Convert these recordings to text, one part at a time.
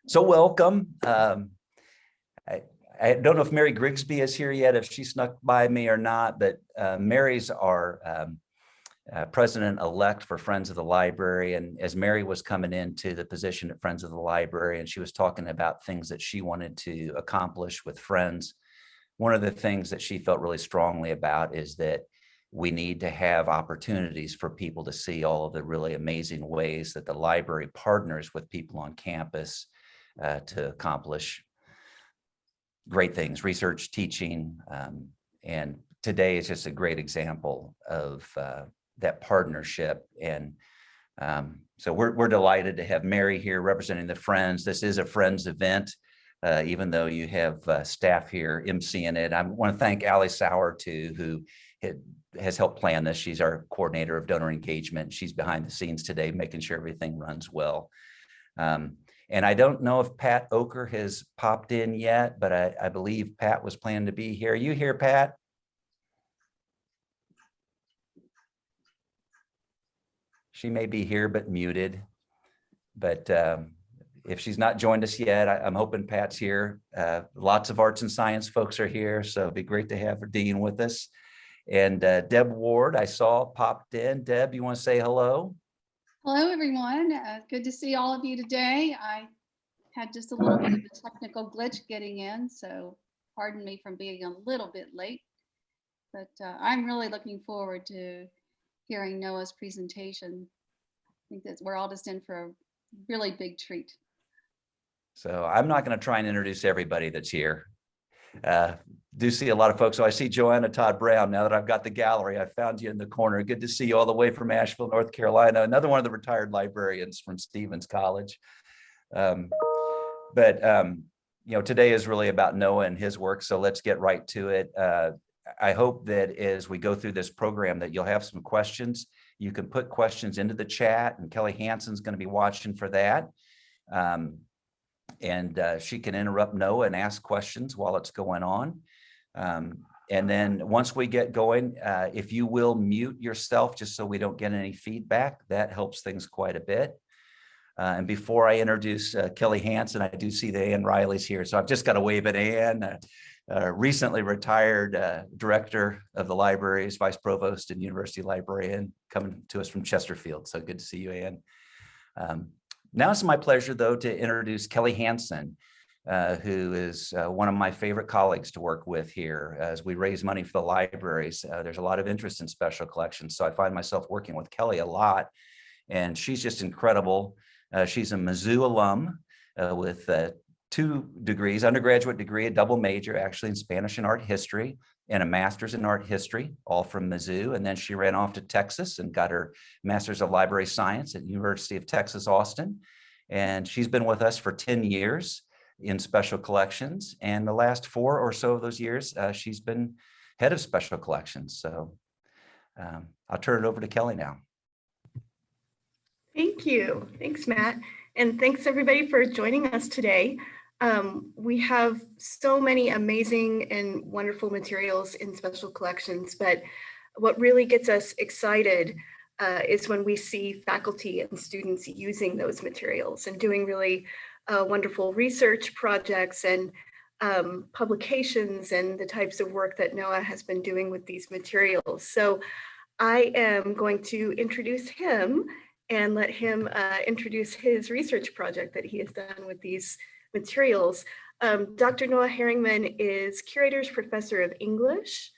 So welcome. I don't know if Mary Grigsby is here yet, if she snuck by me or not, but Mary's our president-elect for Friends of the Library. And as Mary was coming into the position at Friends of the Library, and she was talking about things that she wanted to accomplish with Friends, one of the things that she felt really strongly about is that we need to have opportunities for people to see all of the really amazing ways that the library partners with people on campus to accomplish great things, research, teaching, and today is just a great example of that partnership. And so we're delighted to have Mary here representing the Friends. This is a Friends event, even though you have staff here emceeing it. I want to thank Allie Sauer too, who has helped plan this. She's our coordinator of donor engagement. She's behind the scenes today, making sure everything runs well. And I don't know if Pat Oker has popped in yet, but I believe Pat was planning to be here. Are you here, Pat? She may be here, but muted. But if she's not joined us yet, I'm hoping Pat's here. Lots of arts and science folks are here, so it'd be great to have Dean with us. And Deb Ward, I saw popped in. Deb, you want to say hello? Hello, everyone. Good to see all of you today. I had just a little bit of a technical glitch getting in, so pardon me for being a little bit late. But I'm really looking forward to hearing Noah's presentation. I think that we're all just in for a really big treat. So I'm not going to try and introduce everybody that's here. Do see a lot of folks. So I see Joanna Todd Brown. Now that I've got the gallery, I found you in the corner. Good to see you all the way from Asheville, North Carolina. Another one of the retired librarians from Stevens College. You know, today is really about Noah and his work. So let's get right to it. I hope that as we go through this program that you'll have some questions. You can put questions into the chat, and Kelly Hansen's going to be watching for that. She can interrupt Noah and ask questions while it's going on. And then once we get going, if you will mute yourself just so we don't get any feedback, that helps things quite a bit. And before I introduce Kelly Hansen, I do see that Ann Riley's here. So I've just got to wave at Ann, recently retired director of the libraries, vice provost and university librarian, coming to us from Chesterfield. So good to see you, Ann. Now it's my pleasure, though, to introduce Kelly Hansen, who is one of my favorite colleagues to work with here as we raise money for the libraries. There's a lot of interest in special collections, so I find myself working with Kelly a lot, and she's just incredible. She's a Mizzou alum with 2 degrees, undergraduate degree, a double major actually in Spanish and art history, and a master's in art history, all from Mizzou. And then she ran off to Texas and got her master's of library science at University of Texas, Austin. And she's been with us for 10 years in special collections. And the last 4 or so of those years, she's been head of special collections. So I'll turn it over to Kelly now. Thank you. Thanks, Matt. And thanks everybody for joining us today. We have so many amazing and wonderful materials in special collections, but what really gets us excited is when we see faculty and students using those materials and doing really wonderful research projects and publications and the types of work that Noah has been doing with these materials. So I am going to introduce him and let him introduce his research project that he has done with these materials. Dr. Noah Heringman is Curators Professor of English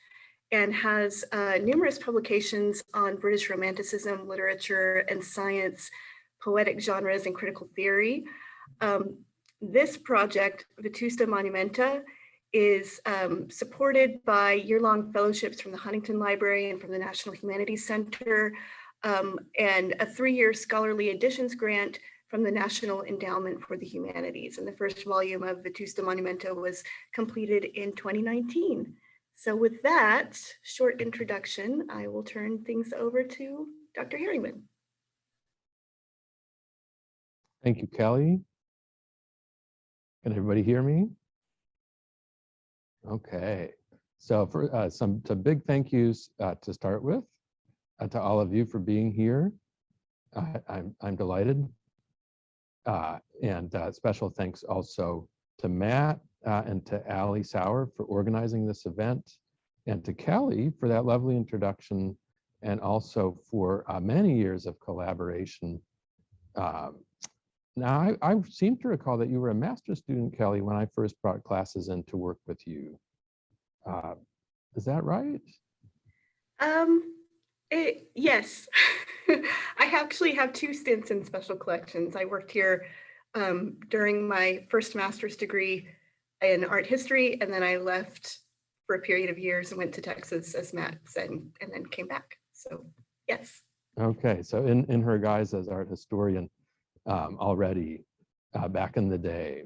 and has numerous publications on British Romanticism, literature and science, poetic genres, and critical theory. This project, Vetusta Monumenta, is supported by year-long fellowships from the Huntington Library and from the National Humanities Center, and a 3-year scholarly editions grant from the National Endowment for the Humanities. And the first volume of Vetusta Monumenta was completed in 2019. So with that short introduction, I will turn things over to Dr. Heringman. Thank you, Kelly. Can everybody hear me? Okay. So for some big thank yous to start with. To all of you for being here. I'm delighted And special thanks also to Matt and to Ali Sauer for organizing this event, and to Kelly for that lovely introduction, and also for many years of collaboration. Now, I seem to recall that you were a master's student, Kelly, when I first brought classes in to work with you. Is that right? Yes. I actually have 2 stints in special collections. I worked here during my first master's degree in art history, and then I left for a period of years and went to Texas, as Matt said, and then came back. So yes. Okay, so in her guise as art historian, already back in the day,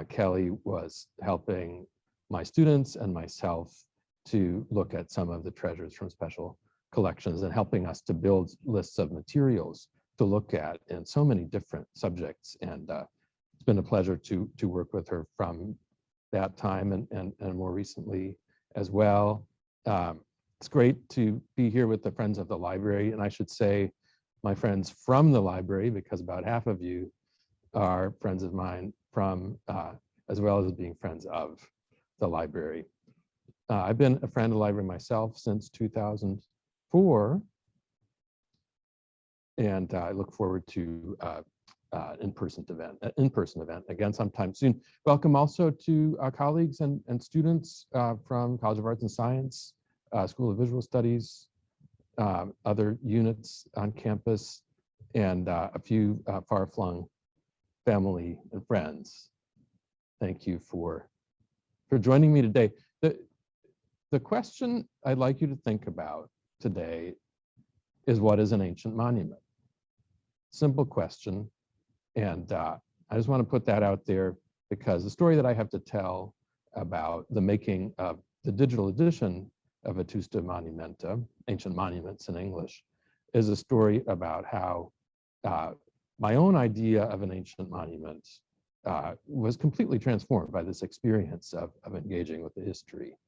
Kelly was helping my students and myself to look at some of the treasures from special collections and helping us to build lists of materials to look at in so many different subjects. And it's been a pleasure to work with her from that time and more recently as well. It's great to be here with the Friends of the Library, and I should say my friends from the library, because about half of you are friends of mine from, as well as being friends of the library. I've been a friend of the library myself since 2004, and I look forward to in-person event again sometime soon. Welcome also to colleagues and students from College of Arts and Science, School of Visual Studies, other units on campus, and a few far-flung family and friends. Thank you for joining me today. The question I'd like you to think about today is, what is an ancient monument? Simple question. And I just want to put that out there because the story that I have to tell about the making of the digital edition of Vetusta Monumenta, Ancient Monuments in English, is a story about how my own idea of an ancient monument was completely transformed by this experience of engaging with the history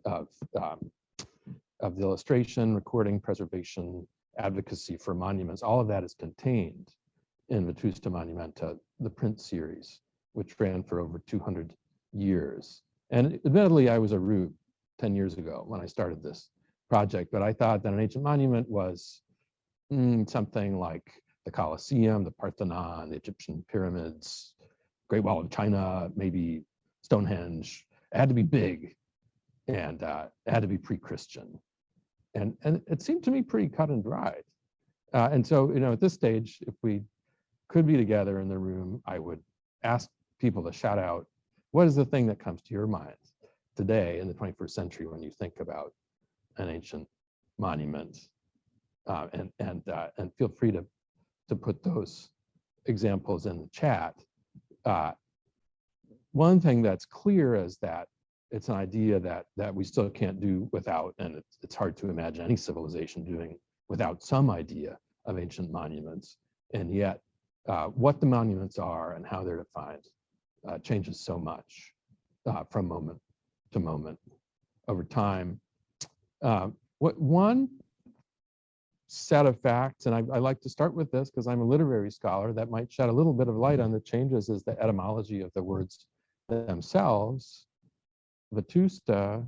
of the illustration, recording, preservation, advocacy for monuments. All of that is contained in Vetusta Monumenta, the print series, which ran for over 200 years. And admittedly, I was a rube 10 years ago when I started this project, but I thought that an ancient monument was something like the Colosseum, the Parthenon, the Egyptian pyramids, Great Wall of China, maybe Stonehenge. It had to be big, and it had to be pre-Christian. And it seemed to me pretty cut and dried. And so, at this stage, if we could be together in the room, I would ask people to shout out, what is the thing that comes to your mind today in the 21st century when you think about an ancient monument? And feel free to put those examples in the chat. One thing that's clear is that it's an idea that we still can't do without, and it's hard to imagine any civilization doing without some idea of ancient monuments. And yet, what the monuments are and how they're defined changes so much from moment to moment over time. One set of facts, and I like to start with this because I'm a literary scholar, that might shed a little bit of light on the changes, is the etymology of the words themselves. Vetusta,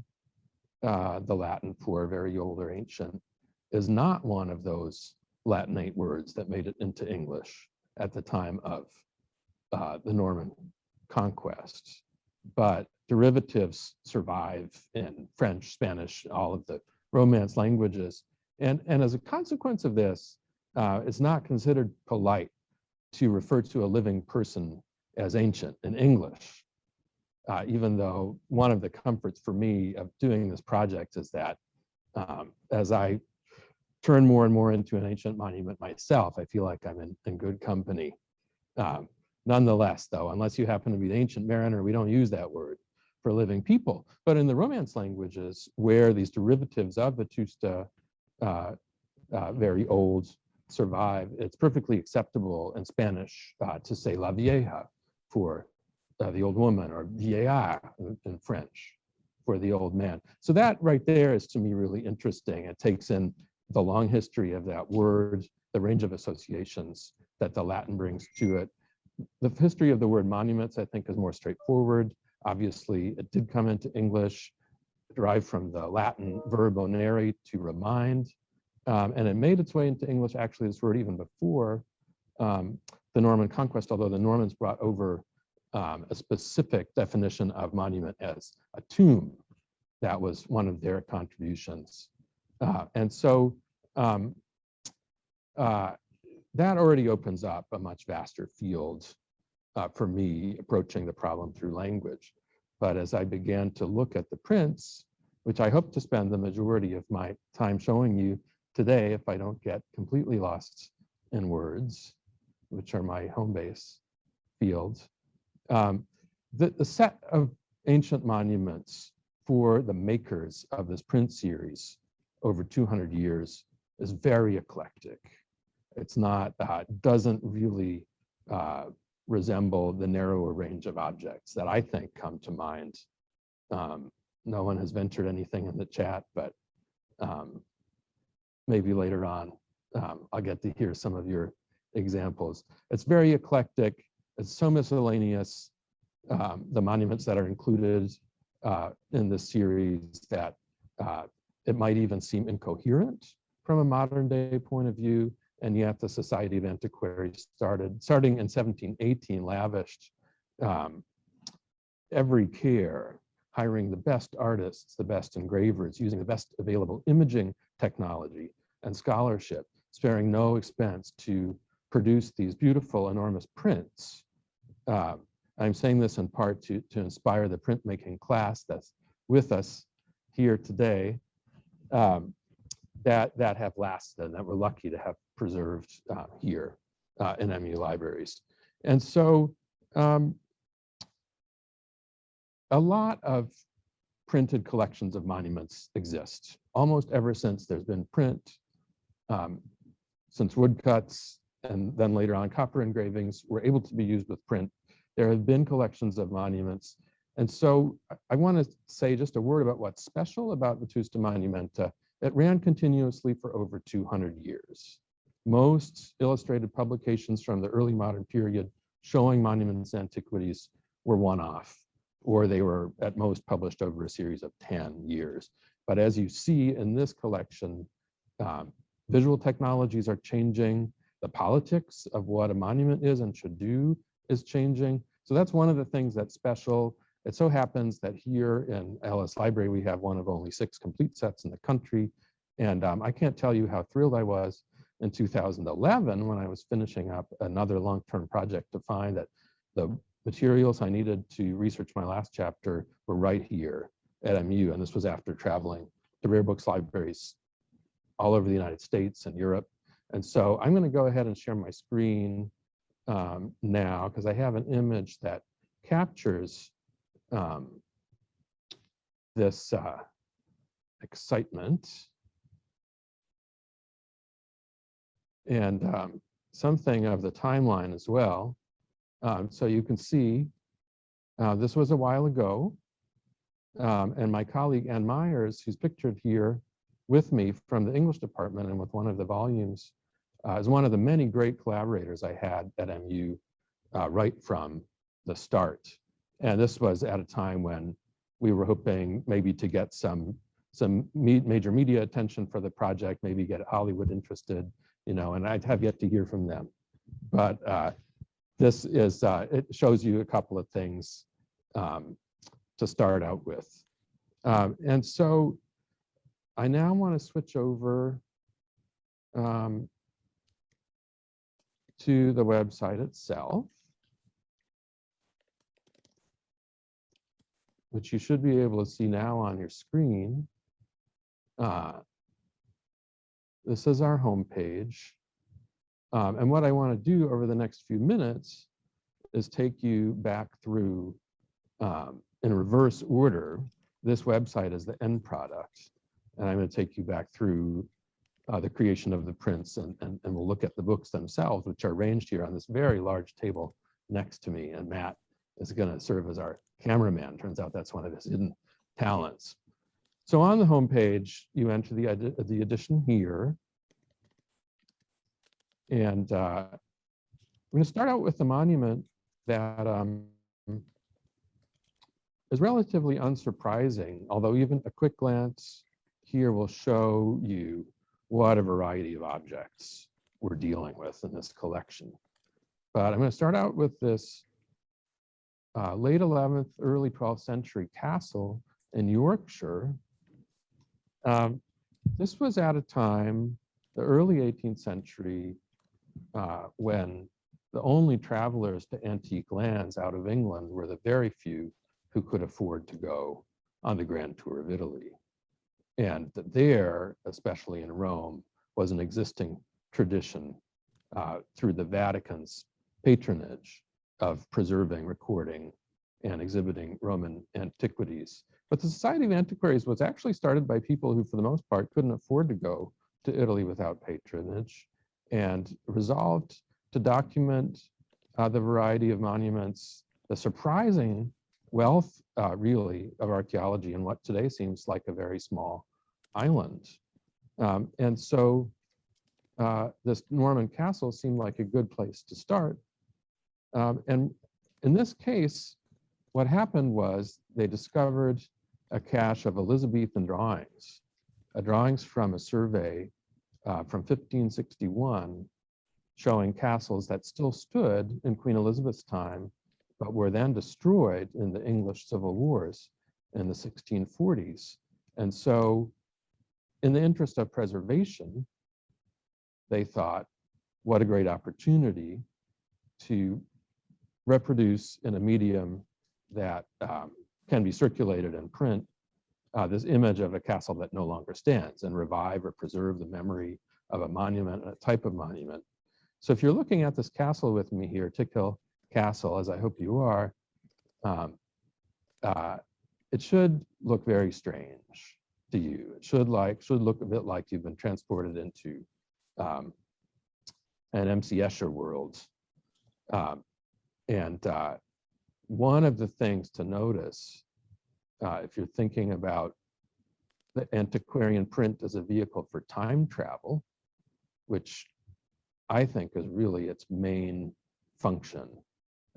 the Latin for very old or ancient, is not one of those Latinate words that made it into English at the time of the Norman conquest. But derivatives survive in French, Spanish, all of the Romance languages. And as a consequence of this, it's not considered polite to refer to a living person as ancient in English. Even though one of the comforts for me of doing this project is that as I turn more and more into an ancient monument myself, I feel like I'm in good company. Nonetheless, though, unless you happen to be the ancient mariner, we don't use that word for living people. But in the Romance languages, where these derivatives of Vetusta, very old, survive, it's perfectly acceptable in Spanish to say la vieja for the old woman, or vieillard in French for the old man. So that right there is, to me, really interesting. It takes in the long history of that word, the range of associations that the Latin brings to it, The history of the word monuments, I think, is more straightforward. Obviously, it did come into English, derived from the Latin verb onere, to remind, and it made its way into English, actually, this word even before the Norman conquest, although the Normans brought over a specific definition of monument as a tomb. That was one of their contributions. And so that already opens up a much vaster field for me approaching the problem through language. But as I began to look at the prints, which I hope to spend the majority of my time showing you today, if I don't get completely lost in words, which are my home base fields, the set of ancient monuments for the makers of this print series over 200 years is very eclectic. It's not, doesn't really resemble the narrower range of objects that I think come to mind. No one has ventured anything in the chat, but maybe later on I'll get to hear some of your examples. It's very eclectic. It's so miscellaneous, the monuments that are included in this series, that it might even seem incoherent from a modern day point of view. And yet the Society of Antiquaries starting in 1718, lavished every care, hiring the best artists, the best engravers, using the best available imaging technology and scholarship, sparing no expense to produce these beautiful, enormous prints. I'm saying this in part to inspire the printmaking class that's with us here today, that have lasted and that we're lucky to have preserved here in MU libraries. And so a lot of printed collections of monuments exist, almost ever since there's been print, since woodcuts and then later on copper engravings were able to be used with print. There have been collections of monuments. And so I want to say just a word about what's special about Vetusta Monumenta. It ran continuously for over 200 years. Most illustrated publications from the early modern period showing monuments and antiquities were one-off, or they were at most published over a series of 10 years. But as you see in this collection, visual technologies are changing. The politics of what a monument is and should do is changing. So that's one of the things that's special. It so happens that here in Ellis Library, we have one of only 6 complete sets in the country. And I can't tell you how thrilled I was in 2011 when I was finishing up another long-term project to find that the materials I needed to research my last chapter were right here at MU. And this was after traveling to rare books libraries all over the United States and Europe. And so I'm going to go ahead and share my screen now, because I have an image that captures this excitement and something of the timeline as well. So you can see this was a while ago, and my colleague Ann Myers, who's pictured here with me from the English department and with one of the volumes, is one of the many great collaborators I had at MU right from the start. And this was at a time when we were hoping maybe to get some major media attention for the project, maybe get Hollywood interested, you know, and I'd have yet to hear from them. But this is, it shows you a couple of things to start out with. And so I now want to switch over to the website itself, which you should be able to see now on your screen. This is our homepage. And what I want to do over the next few minutes is take you back through, in reverse order. This website is the end product. And I'm going to take you back through the creation of the prints, and we'll look at the books themselves, which are arranged here on this very large table next to me. And Matt is going to serve as our cameraman. Turns out that's one of his hidden talents. So on the homepage, you enter the edition here. And I'm going to start out with a monument that is relatively unsurprising, although even a quick glance here will show you what a variety of objects we're dealing with in this collection. But I'm going to start out with this late 11th, early 12th century castle in Yorkshire. This was at a time, the early 18th century, when the only travelers to antique lands out of England were the very few who could afford to go on the grand tour of Italy. And there, especially in Rome, was an existing tradition through the Vatican's patronage of preserving, recording, and exhibiting Roman antiquities. But the Society of Antiquaries was actually started by people who, for the most part, couldn't afford to go to Italy without patronage, and resolved to document the variety of monuments, the surprising wealth, really, of archaeology in what today seems like a very small island. And so this Norman castle seemed like a good place to start. And in this case, what happened was they discovered a cache of Elizabethan drawings from a survey from 1561, showing castles that still stood in Queen Elizabeth's time, but were then destroyed in the English Civil Wars in the 1640s. And so, in the interest of preservation, they thought, what a great opportunity to reproduce in a medium that can be circulated in print, this image of a castle that no longer stands, and revive or preserve the memory of a monument, a type of monument. So if you're looking at this castle with me here, Tickhill Castle, as I hope you are, it should look very strange to you. It should look a bit like you've been transported into an M.C. Escher world. One of the things to notice, if you're thinking about the antiquarian print as a vehicle for time travel, which I think is really its main function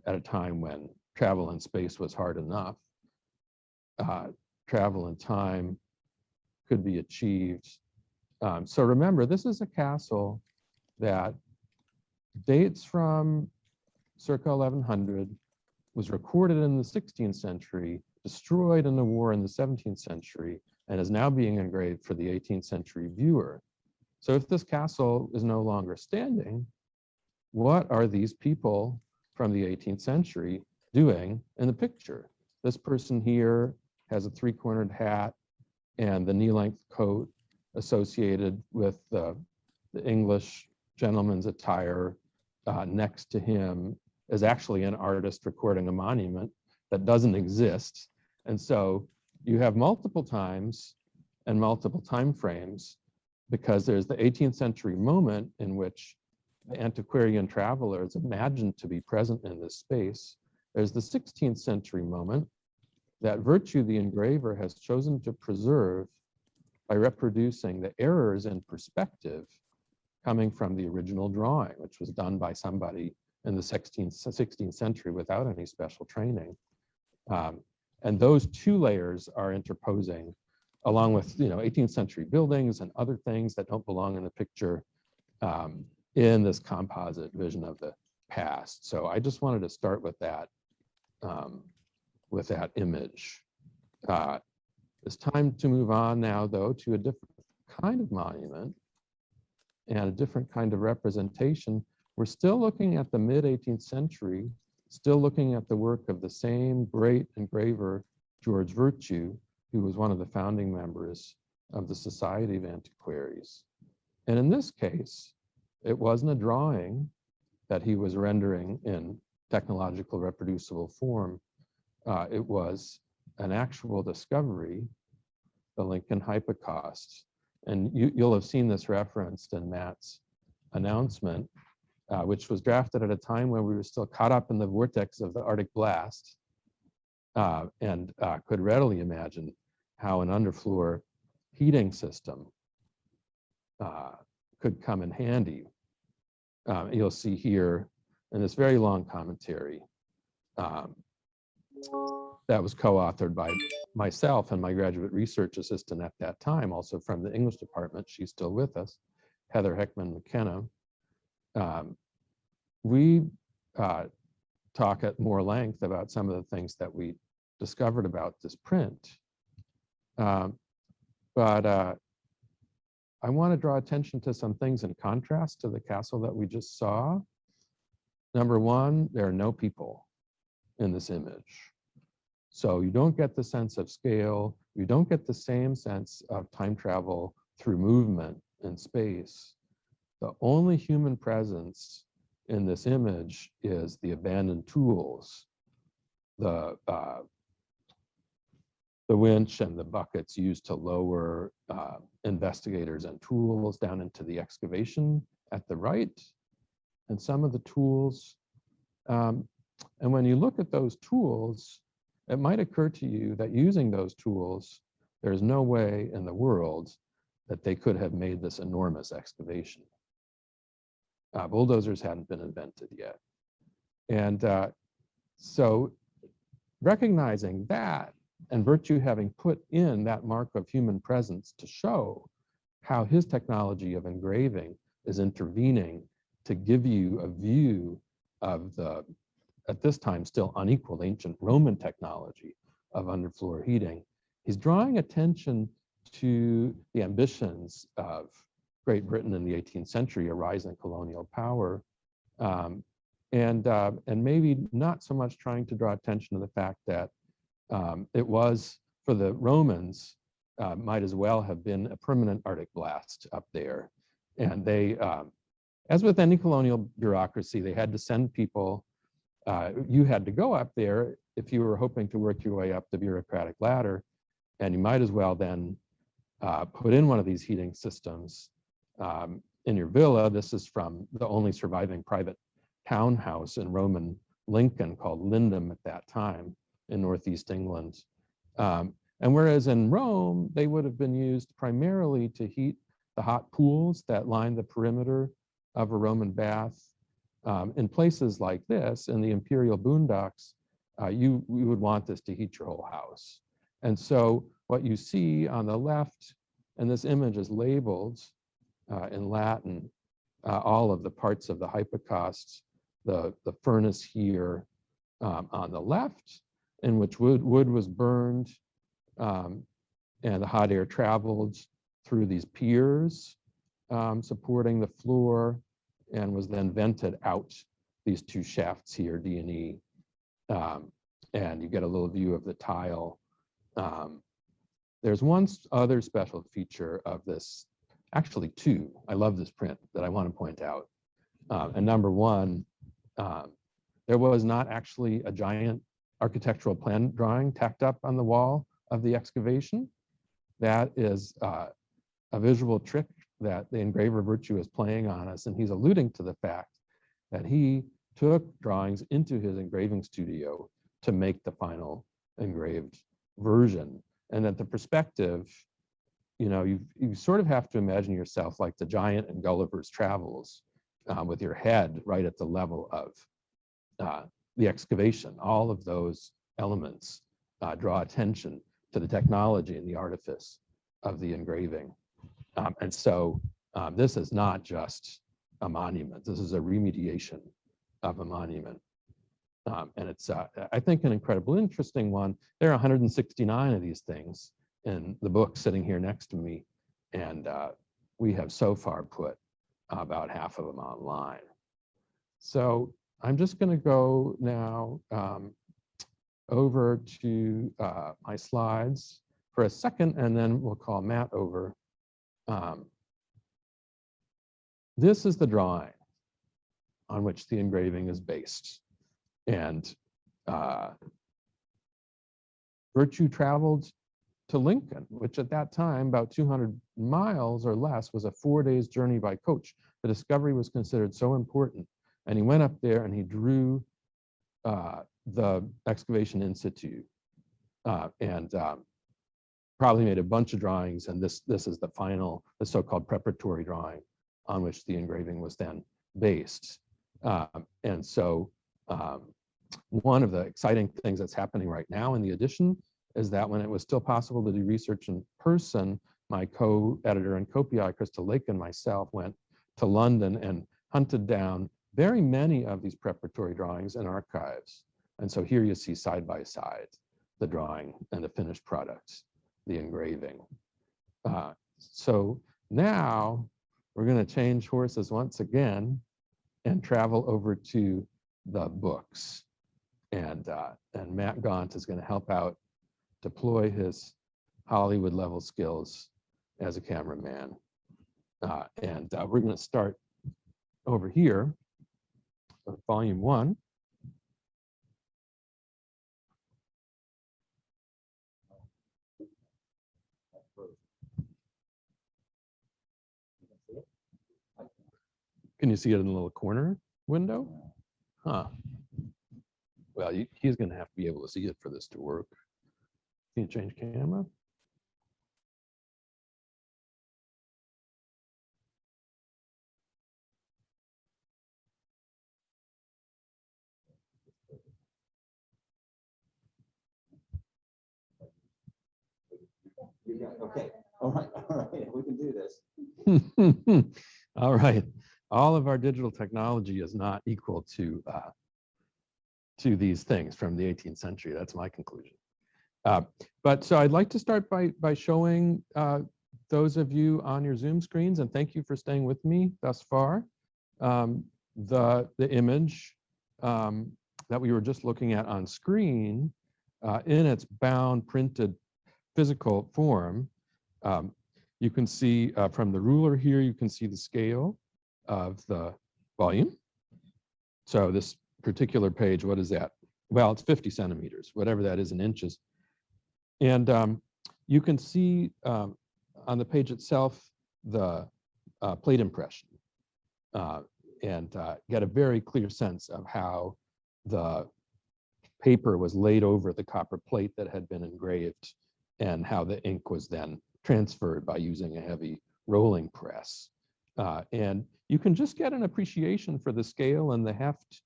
at a time when travel in space was hard enough, travel in time could be achieved. So remember, this is a castle that dates from circa 1100, was recorded in the 16th century, destroyed in the war in the 17th century, and is now being engraved for the 18th century viewer. So if this castle is no longer standing, what are these people from the 18th century doing in the picture? This person here has a three-cornered hat and the knee-length coat associated with the English gentleman's attire. Next to him is actually an artist recording a monument that doesn't exist. And so you have multiple times and multiple time frames, because there's the 18th century moment in which the antiquarian traveler is imagined to be present in this space. There's the 16th century moment that Virtue, the engraver, has chosen to preserve by reproducing the errors in perspective coming from the original drawing, which was done by somebody in the 16th century without any special training. And those two layers are interposing, along with 18th century buildings and other things that don't belong in the picture, in this composite vision of the past. So I just wanted to start with that image. It's time to move on now, though, to a different kind of monument and a different kind of representation. We're still looking at the mid-18th century, still looking at the work of the same great engraver, George Virtue, who was one of the founding members of the Society of Antiquaries. And in this case, it wasn't a drawing that he was rendering in technological reproducible form. It was an actual discovery, the Lincoln Hypocaust. And you'll have seen this referenced in Matt's announcement, which was drafted at a time when we were still caught up in the vortex of the Arctic blast, and could readily imagine how an underfloor heating system could come in handy. You'll see here in this very long commentary that was co-authored by myself and my graduate research assistant at that time, also from the English department, she's still with us, Heather Heckman McKenna. We talk at more length about some of the things that we discovered about this print. But I want to draw attention to some things in contrast to the castle that we just saw. Number one, there are no people in this image. So you don't get the sense of scale. You don't get the same sense of time travel through movement in space. The only human presence in this image is the abandoned tools, the winch and the buckets used to lower investigators and tools down into the excavation at the right, and some of the tools. And when you look at those tools, it might occur to you that using those tools, there's no way in the world that they could have made this enormous excavation. Bulldozers hadn't been invented yet. And so recognizing that, and Virtue having put in that mark of human presence to show how his technology of engraving is intervening to give you a view of the, at this time, still unequaled ancient Roman technology of underfloor heating, he's drawing attention to the ambitions of Great Britain in the 18th century, a rise in colonial power, and maybe not so much trying to draw attention to the fact that it was, for the Romans, might as well have been a permanent Arctic blast up there. And they, as with any colonial bureaucracy, they had to send people. You had to go up there if you were hoping to work your way up the bureaucratic ladder, and you might as well then put in one of these heating systems in your villa. This is from the only surviving private townhouse in Roman Lincoln called Lindum at that time in Northeast England. And whereas in Rome, they would have been used primarily to heat the hot pools that line the perimeter of a Roman bath. In places like this, in the imperial boondocks, you would want this to heat your whole house. And so what you see on the left, and this image is labeled in Latin, all of the parts of the hypocaust, the furnace here on the left, in which wood was burned, and the hot air traveled through these piers supporting the floor, and was then vented out these two shafts here, D and E. And you get a little view of the tile. There's one other special feature of this, actually two. I love this print that I want to point out. And number one, there was not actually a giant architectural plan drawing tacked up on the wall of the excavation. That is a visual trick that the engraver Virtue is playing on us, and he's alluding to the fact that he took drawings into his engraving studio to make the final engraved version. And that the perspective, you know, you sort of have to imagine yourself like the giant in Gulliver's Travels, with your head right at the level of the excavation. All of those elements draw attention to the technology and the artifice of the engraving. And so this is not just a monument. This is a remediation of a monument. And it's, I think, an incredibly interesting one. There are 169 of these things in the book sitting here next to me. And we have so far put about half of them online. So I'm just going to go now over to my slides for a second, and then we'll call Matt over. This is the drawing on which the engraving is based. And Virtue traveled to Lincoln, which at that time, about 200 miles or less, was a 4 days journey by coach. The discovery was considered so important. And he went up there and he drew the excavation in situ, and probably made a bunch of drawings. And this is the final, the so-called preparatory drawing on which the engraving was then based. And so one of the exciting things that's happening right now in the edition is that when it was still possible to do research in person, my co-editor and co-PI, Crystal Lake, and myself went to London and hunted down very many of these preparatory drawings in archives. And so here you see side by side the drawing and the finished product, the engraving. So now we're going to change horses once again and travel over to the books. And Matt Gaunt is going to help out deploy his Hollywood level skills as a cameraman. We're going to start over here, volume 1. Can you see it in the little corner window? Huh. Well, he's going to have to be able to see it for this to work. Can you change camera? Okay. All right. We can do this. All right. All of our digital technology is not equal to these things from the 18th century. That's my conclusion. But so I'd like to start by showing those of you on your Zoom screens, and thank you for staying with me thus far, the image that we were just looking at on screen in its bound printed physical form. You can see from the ruler here, you can see the scale of the volume. So this particular page, what is that? Well, it's 50 centimeters, whatever that is in inches. And you can see on the page itself the plate impression and get a very clear sense of how the paper was laid over the copper plate that had been engraved and how the ink was then transferred by using a heavy rolling press. And you can just get an appreciation for the scale and the heft.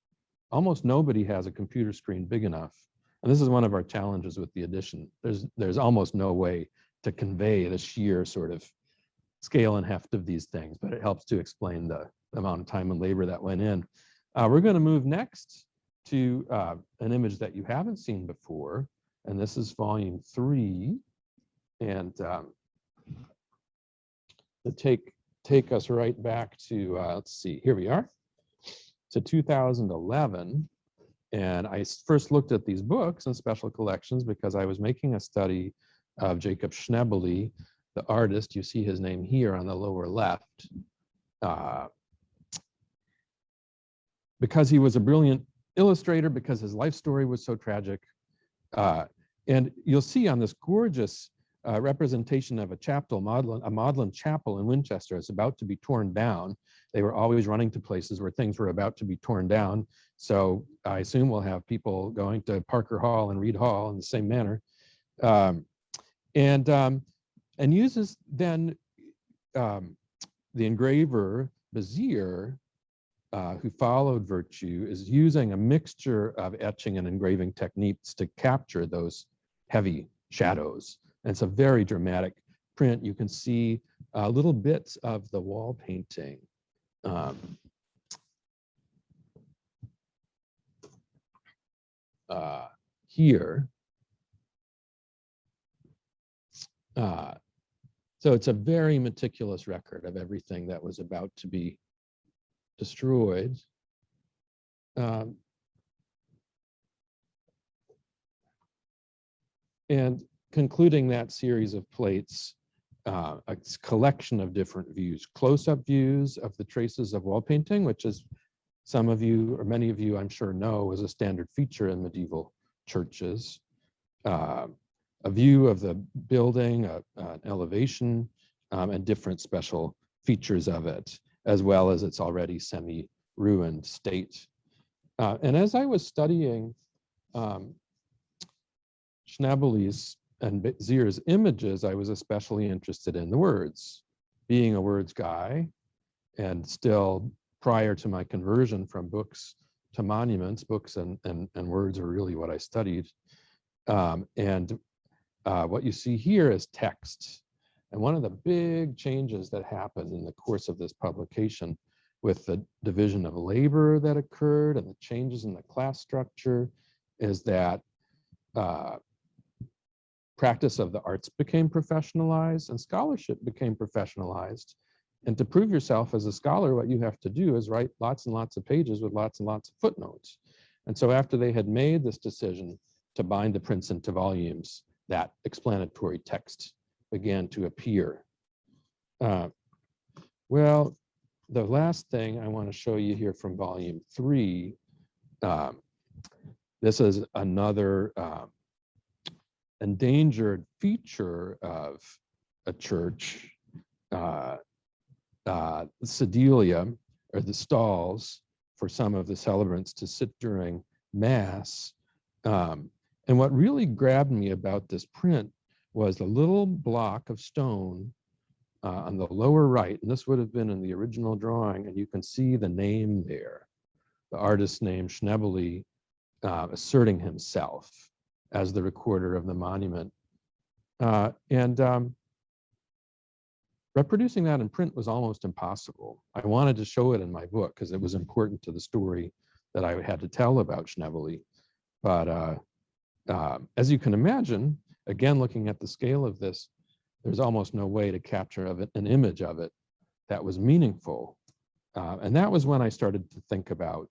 Almost nobody has a computer screen big enough. And this is one of our challenges with the edition. There's almost no way to convey the sheer sort of scale and heft of these things, but it helps to explain the amount of time and labor that went in. We're going to move next to an image that you haven't seen before, and this is volume 3. And to take us right back to, let's see, here we are, to 2011. And I first looked at these books and special collections because I was making a study of Jacob Schnebely, the artist. You see his name here on the lower left. Because he was a brilliant illustrator, because his life story was so tragic. And you'll see on this gorgeous representation of a Magdalen chapel in Winchester is about to be torn down. They were always running to places where things were about to be torn down. So I assume we'll have people going to Parker Hall and Reed Hall in the same manner. And uses then the engraver Bezier, who followed Virtue, is using a mixture of etching and engraving techniques to capture those heavy shadows. And it's a very dramatic print. You can see little bits of the wall painting. Here. So it's a very meticulous record of everything that was about to be destroyed. And concluding that series of plates, a collection of different views, close-up views of the traces of wall painting, which is some of you, or many of you, I'm sure know, is a standard feature in medieval churches. A view of the building, an elevation, and different special features of it, as well as its already semi-ruined state. And as I was studying Schnebely's and Bezier's images, I was especially interested in the words. Being a words guy and still prior to my conversion from books to monuments. Books and words are really what I studied. What you see here is text. And one of the big changes that happened in the course of this publication with the division of labor that occurred and the changes in the class structure is that practice of the arts became professionalized and scholarship became professionalized. And to prove yourself as a scholar, what you have to do is write lots and lots of pages with lots and lots of footnotes. And so after they had made this decision to bind the prints into volumes, that explanatory text began to appear. Well, the last thing I want to show you here from volume 3, this is another endangered feature of a church, sedilia, or the stalls for some of the celebrants to sit during Mass. And what really grabbed me about this print was the little block of stone on the lower right, and this would have been in the original drawing, and you can see the name there, the artist's name, Schnebely, asserting himself as the recorder of the monument. Reproducing that in print was almost impossible. I wanted to show it in my book because it was important to the story that I had to tell about Schnebely. But as you can imagine, again, looking at the scale of this, there's almost no way to capture an image of it that was meaningful. And that was when I started to think about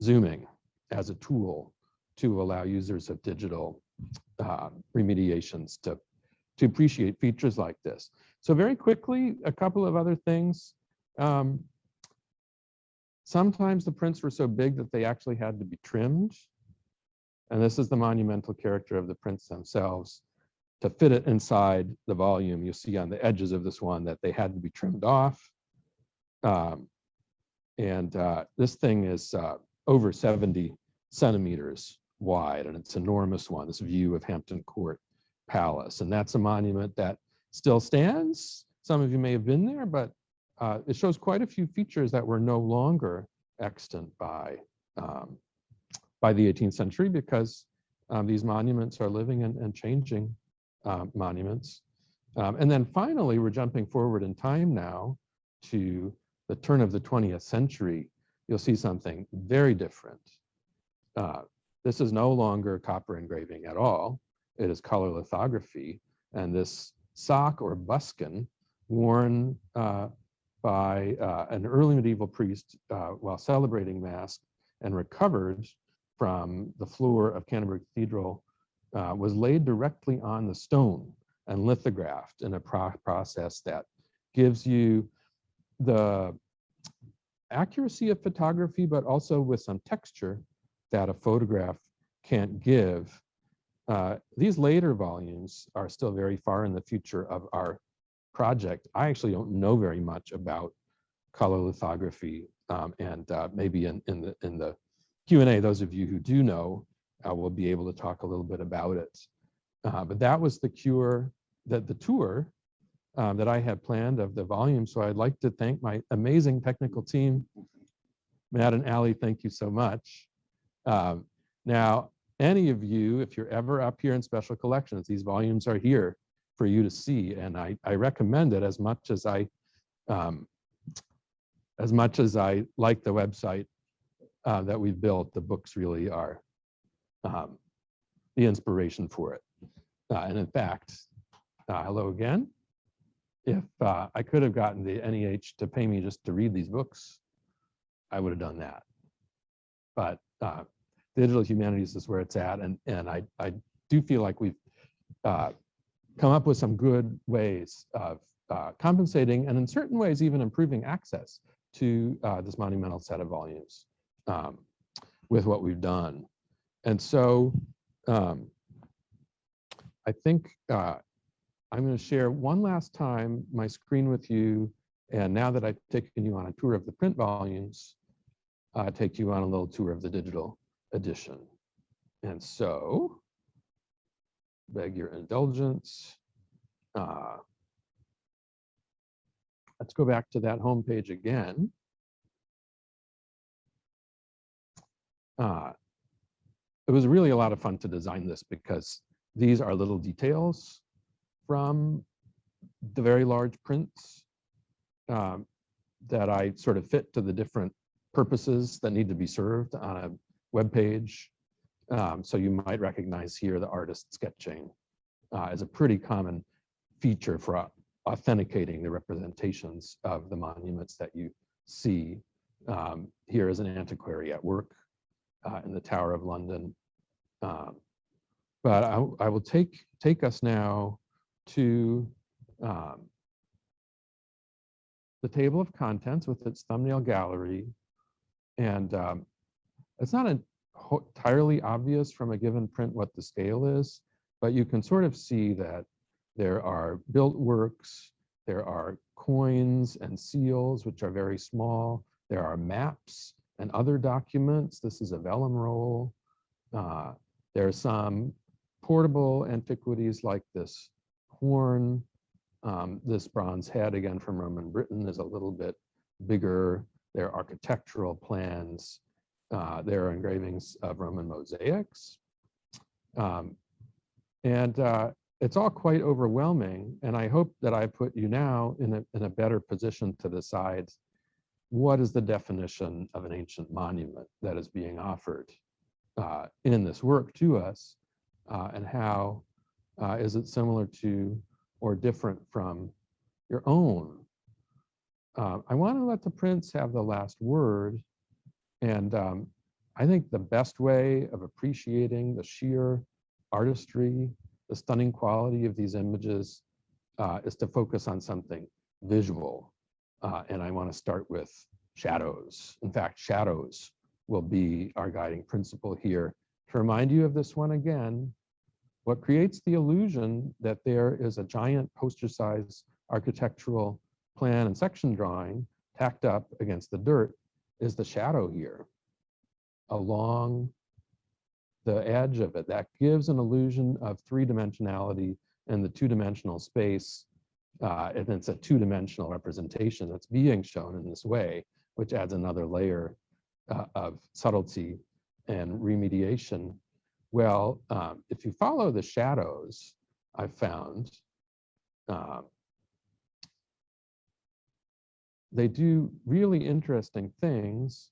zooming as a tool to allow users of digital remediations to appreciate features like this. So very quickly, a couple of other things. Sometimes the prints were so big that they actually had to be trimmed. And this is the monumental character of the prints themselves. To fit it inside the volume, you see on the edges of this one that they had to be trimmed off. This thing is over 70 centimeters wide, and it's an enormous one, this view of Hampton Court Palace. And that's a monument that still stands. Some of you may have been there, but it shows quite a few features that were no longer extant by the 18th century, because these monuments are living and changing monuments. And then finally, we're jumping forward in time now to the turn of the 20th century. You'll see something very different. This is no longer copper engraving at all. It is color lithography. And this sock or buskin worn by an early medieval priest while celebrating Mass and recovered from the floor of Canterbury Cathedral was laid directly on the stone and lithographed in a process that gives you the accuracy of photography, but also with some texture that a photograph can't give. These later volumes are still very far in the future of our project. I actually don't know very much about color lithography, and maybe in the Q&A, those of you who do know will be able to talk a little bit about it. But that was the tour that I had planned of the volume. So I'd like to thank my amazing technical team. Matt and Allie, thank you so much. Now, any of you, if you're ever up here in special collections, these volumes are here for you to see. And I recommend it as much as I like the website that we've built. The books really are the inspiration for it. And in fact, hello again. If I could have gotten the NEH to pay me just to read these books, I would have done that. But digital humanities is where it's at. And I do feel like we've come up with some good ways of compensating and in certain ways even improving access to this monumental set of volumes with what we've done. And so I think I'm going to share one last time my screen with you. And now that I've taken you on a tour of the print volumes, take you on a little tour of the digital edition. And so, beg your indulgence. Let's go back to that home page again. It was really a lot of fun to design this because these are little details from the very large prints that I sort of fit to the different purposes that need to be served on a web page. So you might recognize here the artist sketching as a pretty common feature for authenticating the representations of the monuments that you see. Here is an antiquary at work in the Tower of London. But I will take us now to the table of contents with its thumbnail gallery. And it's not entirely obvious from a given print what the scale is, but you can sort of see that there are built works, there are coins and seals, which are very small. There are maps and other documents. This is a vellum roll. There are some portable antiquities like this horn. This bronze head, again from Roman Britain, is a little bit bigger. There are architectural plans. There are engravings of Roman mosaics. It's all quite overwhelming. And I hope that I put you now in a better position to decide what is the definition of an ancient monument that is being offered in this work to us, and how is it similar to or different from your own. I want to let the prints have the last word. And I think the best way of appreciating the sheer artistry, the stunning quality of these images is to focus on something visual. And I want to start with shadows. In fact, shadows will be our guiding principle here. To remind you of this one again, what creates the illusion that there is a giant poster-sized architectural plan and section drawing tacked up against the dirt is the shadow here along the edge of it. That gives an illusion of three-dimensionality in the two-dimensional space. And it's a two-dimensional representation that's being shown in this way, which adds another layer of subtlety and remediation. Well, if you follow the shadows, I've found they do really interesting things.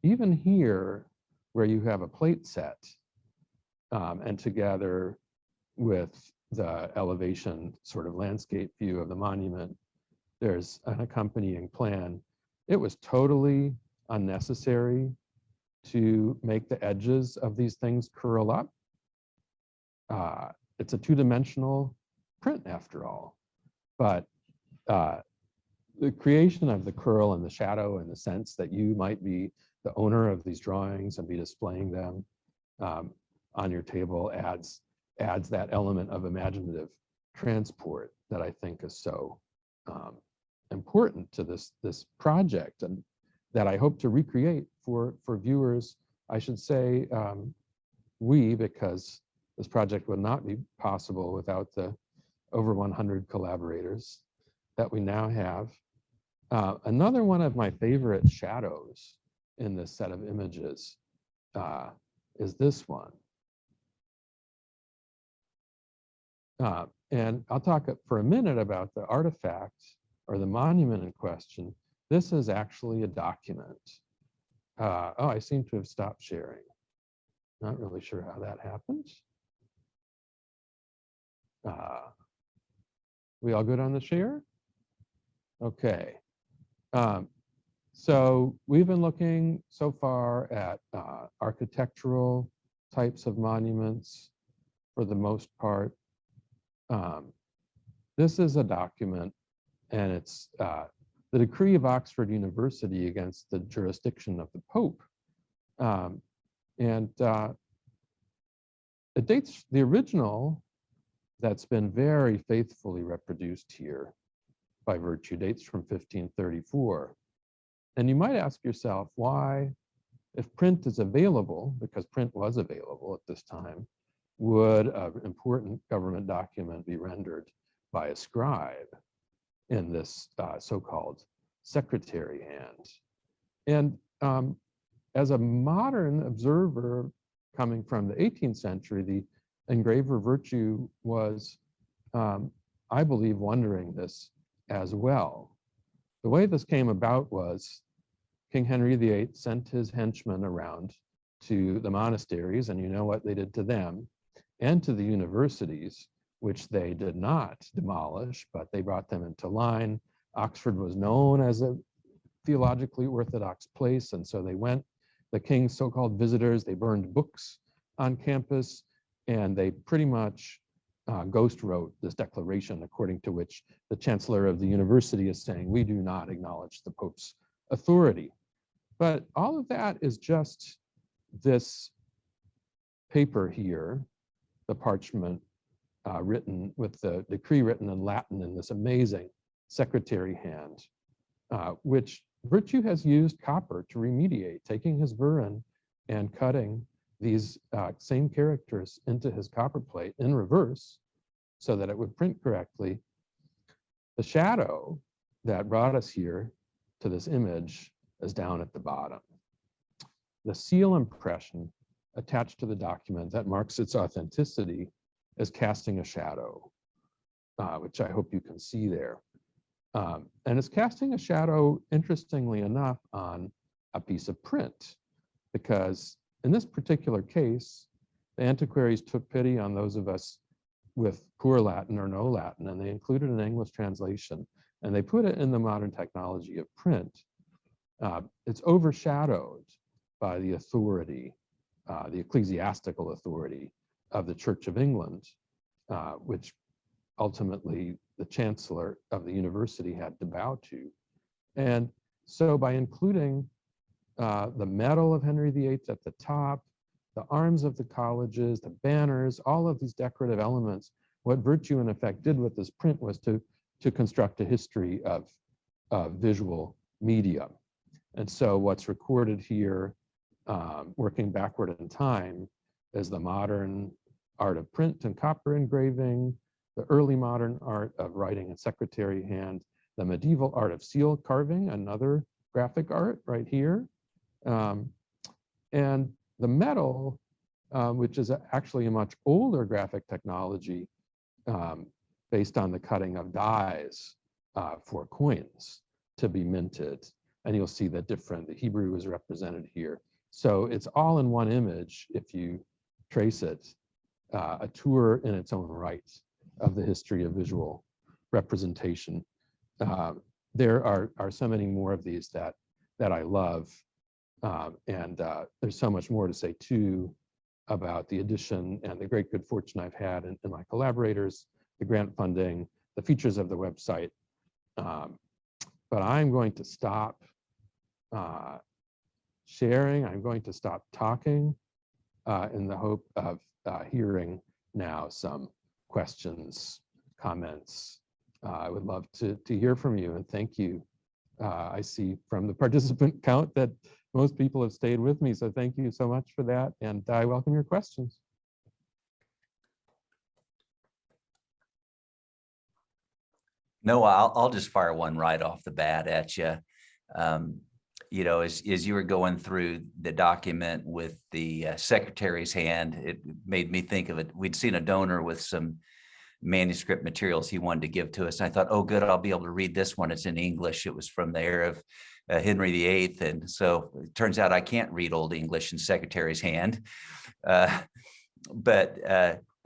Even here, where you have a plate set, and together with the elevation sort of landscape view of the monument, there's an accompanying plan. It was totally unnecessary to make the edges of these things curl up. It's a two-dimensional print after all, but the creation of the curl and the shadow and the sense that you might be the owner of these drawings and be displaying them on your table adds that element of imaginative transport that I think is so important to this project, and that I hope to recreate for viewers. I should say because this project would not be possible without the over 100 collaborators that we now have. Another one of my favorite shadows in this set of images is this one. And I'll talk for a minute about the artifact or the monument in question. This is actually a document. Oh, I seem to have stopped sharing. Not really sure how that happened. We all good on the share? Okay. So we've been looking so far at architectural types of monuments for the most part. This is a document, and it's the decree of Oxford University against the jurisdiction of the Pope. It dates, the original that's been very faithfully reproduced here by virtue dates from 1534. And you might ask yourself why, if print is available, because print was available at this time, would an important government document be rendered by a scribe in this so-called secretary hand? And as a modern observer coming from the 18th century, the engraver virtue was, I believe, wondering this as well. The way this came about was King Henry VIII sent his henchmen around to the monasteries, and you know what they did to them, and to the universities, which they did not demolish, but they brought them into line. Oxford was known as a theologically orthodox place, and so they went, the king's so-called visitors, they burned books on campus, and they pretty much ghost wrote this declaration according to which the chancellor of the university is saying, we do not acknowledge the Pope's authority. But all of that is just this paper here, the parchment written with the decree written in Latin in this amazing secretary hand, which Virtue has used copper to remediate, taking his burin and cutting these same characters into his copper plate in reverse so that it would print correctly. The shadow that brought us here to this image is down at the bottom. The seal impression attached to the document that marks its authenticity is casting a shadow, which I hope you can see there. And it's casting a shadow, interestingly enough, on a piece of print, because in this particular case, the antiquaries took pity on those of us with poor Latin or no Latin, and they included an English translation, and they put it in the modern technology of print. It's overshadowed by the authority, the ecclesiastical authority of the Church of England, which ultimately the chancellor of the university had to bow to. And so by including the medal of Henry VIII at the top, the arms of the colleges, the banners, all of these decorative elements, what Virtue in effect did with this print was to construct a history of visual media. And so what's recorded here, working backward in time, is the modern art of print and copper engraving, the early modern art of writing and secretary hand, the medieval art of seal carving, another graphic art right here, and the metal, which is actually a much older graphic technology based on the cutting of dies for coins to be minted. And you'll see that the Hebrew is represented here. So it's all in one image if you trace it, a tour in its own right of the history of visual representation. There are so many more of these that I love. And there's so much more to say too about the edition and the great good fortune I've had in my collaborators, the grant funding, the features of the website. But I'm going to stop sharing. I'm going to stop talking in the hope of hearing now some questions, comments. I would love to hear from you, and thank you. I see from the participant count that most people have stayed with me, so thank you so much for that, and I welcome your questions. Noah, I'll just fire one right off the bat at you. You know, as you were going through the document with the secretary's hand, it made me think of it. We'd seen a donor with some manuscript materials he wanted to give to us. And I thought, oh, good, I'll be able to read this one. It's in English. It was from the era of Henry VIII. And so it turns out I can't read Old English in secretary's hand. But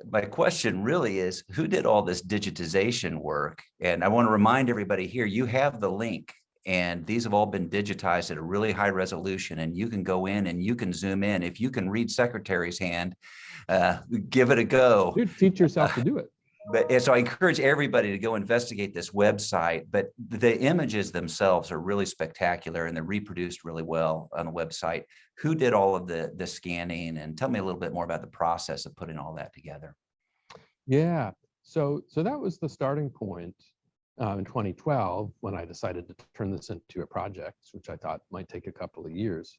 my question really is, who did all this digitization work? And I want to remind everybody here, you have the link, and these have all been digitized at a really high resolution, and you can go in and you can zoom in. If you can read secretary's hand, give it a go. Dude, teach yourself to do it. But so I encourage everybody to go investigate this website, but the images themselves are really spectacular and they're reproduced really well on the website. Who did all of the scanning? And tell me a little bit more about the process of putting all that together. Yeah, so that was the starting point in 2012 when I decided to turn this into a project, which I thought might take a couple of years.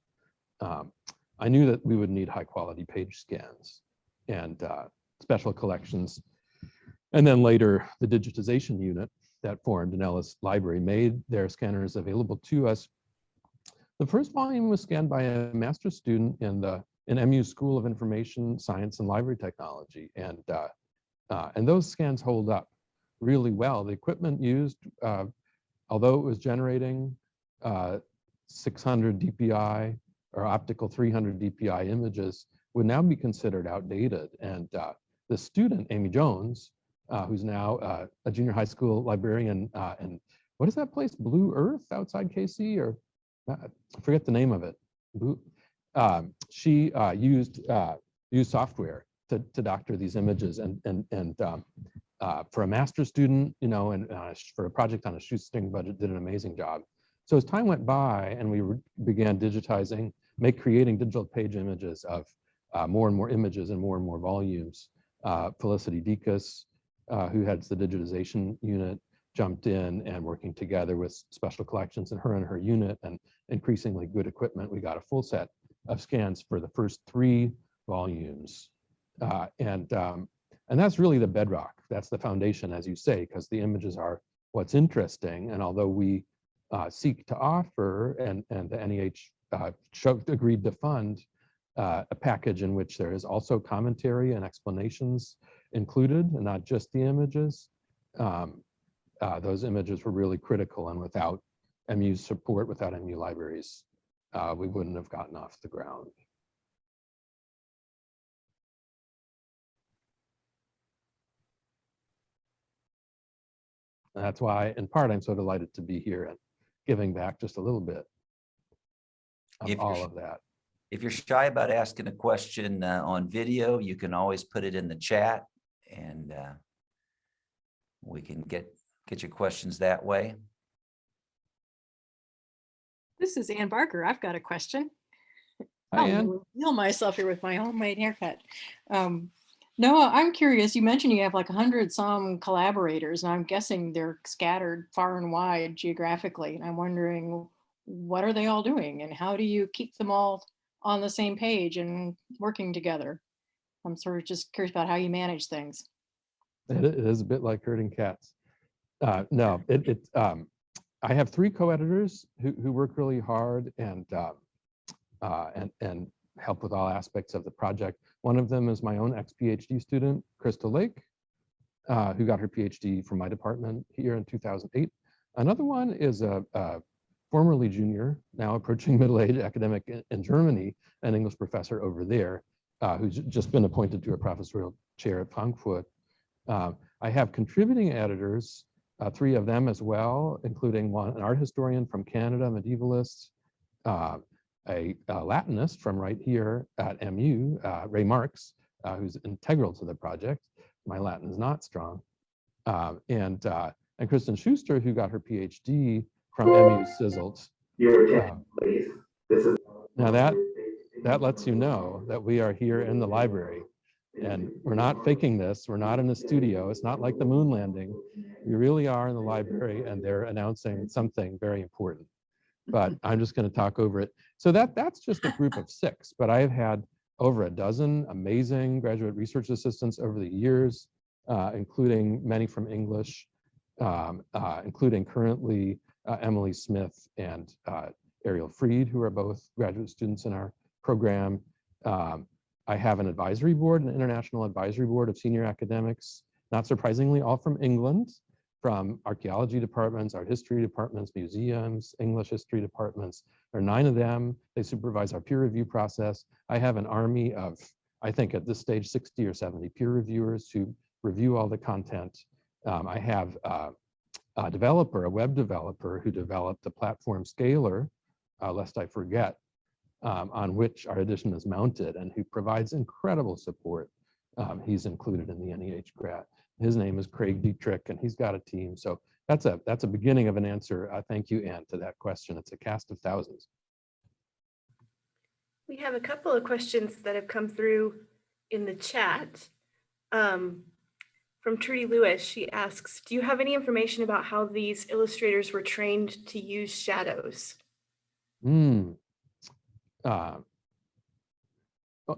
I knew that we would need high quality page scans and special collections. And then later, the digitization unit that formed in Ellis Library made their scanners available to us. The first volume was scanned by a master's student in MU School of Information Science and Library Technology, and those scans hold up really well. The equipment used, although it was generating 600 DPI or optical 300 DPI images, would now be considered outdated. And the student, Amy Jones, who's now a junior high school librarian in, what is that place, Blue Earth outside KC, or I forget the name of it. She used software to doctor these images, and for a master's student, you know, and for a project on a shoestring budget, did an amazing job. So as time went by and we began digitizing, creating digital page images of more and more images and more volumes, Felicity Dekas, who heads the digitization unit, jumped in, and working together with Special Collections and her unit and increasingly good equipment, we got a full set of scans for the first 3 volumes. And that's really the bedrock. That's the foundation, as you say, because the images are what's interesting. And although we seek to offer, and the NEH agreed to fund a package in which there is also commentary and explanations included, and not just the images, those images were really critical, and without MU's support, without MU libraries, we wouldn't have gotten off the ground. And that's why, in part, I'm so delighted to be here and giving back just a little bit of all of that. If you're shy about asking a question on video, you can always put it in the chat, and we can get your questions that way. This is Ann Barker. I've got a question. Hi, I'll Ann. reveal myself here with my homemade haircut. Noah, I'm curious, you mentioned you have like 100-some collaborators, and I'm guessing they're scattered far and wide geographically. And I'm wondering, what are they all doing, and how do you keep them all on the same page and working together? I'm sort of just curious about how you manage things. It is a bit like herding cats. No, I have 3 co-editors who work really hard and help with all aspects of the project. One of them is my own ex-PhD student, Crystal Lake, who got her PhD from my department here in 2008. Another one is a formerly junior, now approaching middle age academic in Germany, an English professor over there, who's just been appointed to a professorial chair at Frankfurt. I have contributing editors, 3 of them as well, including an art historian from Canada, medievalist, a Latinist from right here at MU, Ray Marks, who's integral to the project. My Latin is not strong. And Kristen Schuster, who got her PhD from MU Sizzelt. Your attention, please. This is Now that lets you know that we are here in the library, and we're not faking this. We're not in a studio. It's not like the moon landing. We really are in the library, and they're announcing something very important. But I'm just going to talk over it. So that's just a group of 6, but I've had over a dozen amazing graduate research assistants over the years, including many from English, including currently Emily Smith and Ariel Freed, who are both graduate students in our program. I have an advisory board, an international advisory board of senior academics, not surprisingly, all from England, from archaeology departments, art history departments, museums, English history departments. There are 9 of them. They supervise our peer review process. I have an army of, I think at this stage, 60 or 70 peer reviewers who review all the content. I have a developer, a web developer, who developed the platform Scalar, lest I forget, on which our edition is mounted, and who provides incredible support. He's included in the NEH grant. His name is Craig Dietrich, and he's got a team. So that's a beginning of an answer. Thank you, Ann, to that question. It's a cast of thousands. We have a couple of questions that have come through in the chat. From Trudy Lewis, she asks, do you have any information about how these illustrators were trained to use shadows?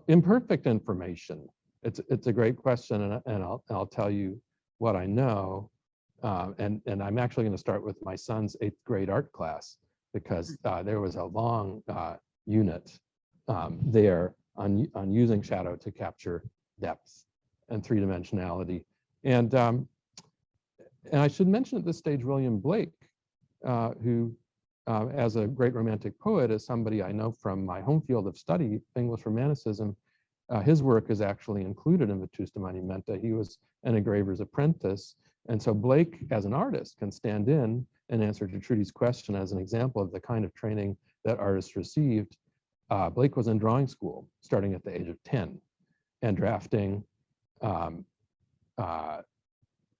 Imperfect information. It's a great question, and I'll tell you what I know. And I'm actually going to start with my son's 8th grade art class. because there was a long unit there on using shadow to capture depth and three-dimensionality. And I should mention at this stage William Blake, who, as a great Romantic poet, is somebody I know from my home field of study, English Romanticism. His work is actually included in Vetusta Monumenta. He was an engraver's apprentice. And so Blake, as an artist, can stand in and answer Trudy's question as an example of the kind of training that artists received. Blake was in drawing school starting at the age of 10, and drafting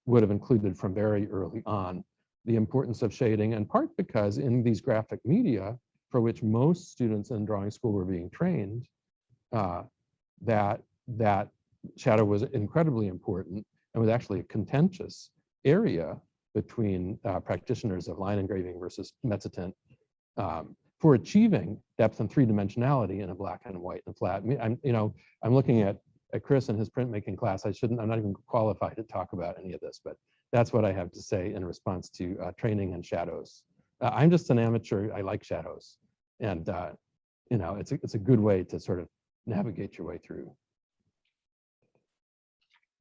would have included from very early on the importance of shading, in part because in these graphic media, for which most students in drawing school were being trained, that shadow was incredibly important and was actually a contentious area between practitioners of line engraving versus mezzotint for achieving depth and three-dimensionality in a black and white and flat. I'm looking at Chris and his printmaking class. I'm not even qualified to talk about any of this, but that's what I have to say in response to training in shadows. I'm just an amateur. I like shadows, and it's a good way to sort of navigate your way through.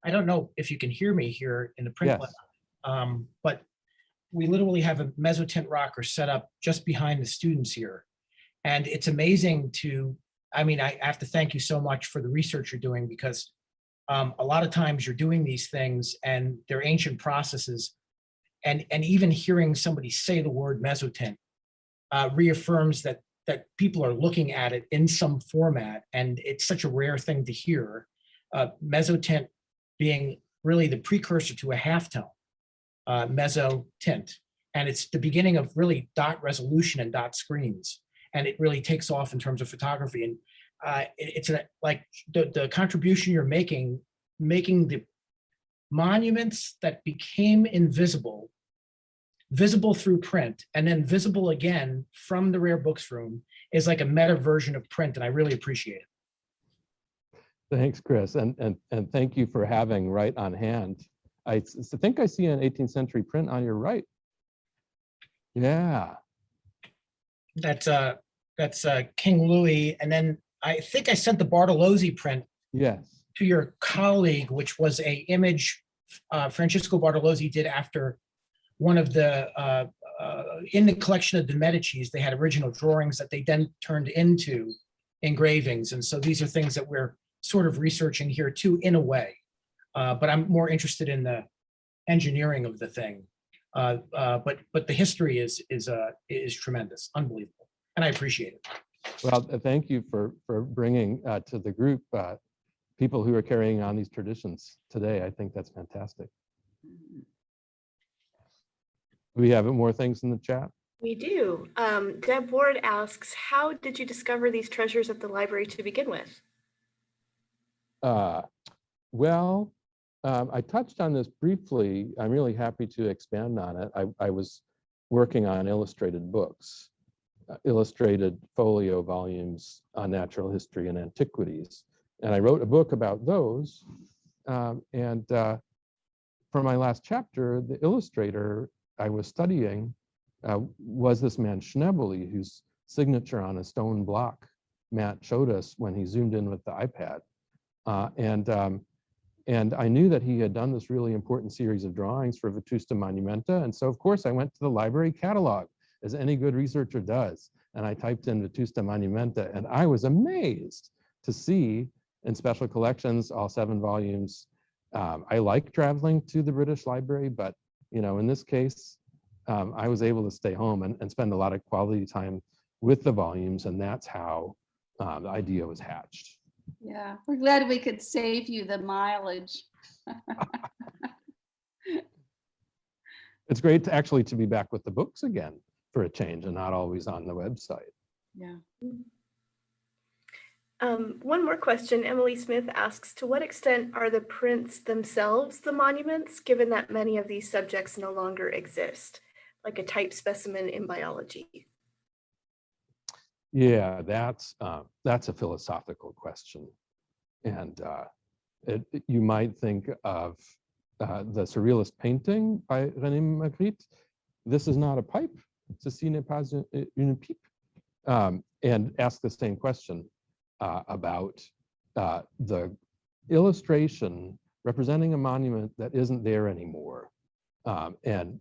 I don't know if you can hear me here in the print lab, but we literally have a mezzotint rocker set up just behind the students here. And it's amazing I have to thank you so much for the research you're doing, because a lot of times you're doing these things and they're ancient processes, and even hearing somebody say the word mezzotint reaffirms that people are looking at it in some format, and it's such a rare thing to hear. Mezzotint being really the precursor to a halftone, mezzotint, and it's the beginning of really dot resolution and dot screens, and it really takes off in terms of photography. And it's like the contribution you're making the monuments that became invisible visible through print, and then visible again from the rare books room, is like a meta version of print, and I really appreciate it. Thanks, Chris, and thank you for having right on hand. I think I see an 18th century print on your right. Yeah. That's King Louis, and then I think I sent the Bartolozzi print Yes. to your colleague, which was a image Francesco Bartolozzi did after one of the, in the collection of the Medicis, they had original drawings that they then turned into engravings. And so these are things that we're sort of researching here too, in a way. But I'm more interested in the engineering of the thing. But the history is tremendous, unbelievable, and I appreciate it. Well, thank you for bringing to the group people who are carrying on these traditions today. I think that's fantastic. Do we have more things in the chat? We do. Deb Ward asks, how did you discover these treasures at the library to begin with? Well, I touched on this briefly. I'm really happy to expand on it. I was working on illustrated books, illustrated folio volumes on natural history and antiquities. And I wrote a book about those. For my last chapter, the illustrator I was studying was this man Schnebely, whose signature on a stone block Matt showed us when he zoomed in with the iPad. And I knew that he had done this really important series of drawings for Vetusta Monumenta. And so, of course, I went to the library catalog, as any good researcher does. And I typed in Vetusta Monumenta, and I was amazed to see in special collections, all 7 volumes. I like traveling to the British Library, but in this case, I was able to stay home and spend a lot of quality time with the volumes, and that's how the idea was hatched. Yeah, we're glad we could save you the mileage. It's great to actually be back with the books again for a change, and not always on the website. Yeah. One more question. Emily Smith asks, to what extent are the prints themselves the monuments, given that many of these subjects no longer exist, like a type specimen in biology? Yeah, that's a philosophical question. And you might think of the Surrealist painting by René Magritte. This is not a pipe, ceci n'est pas une pipe? And ask the same question about the illustration representing a monument that isn't there anymore, and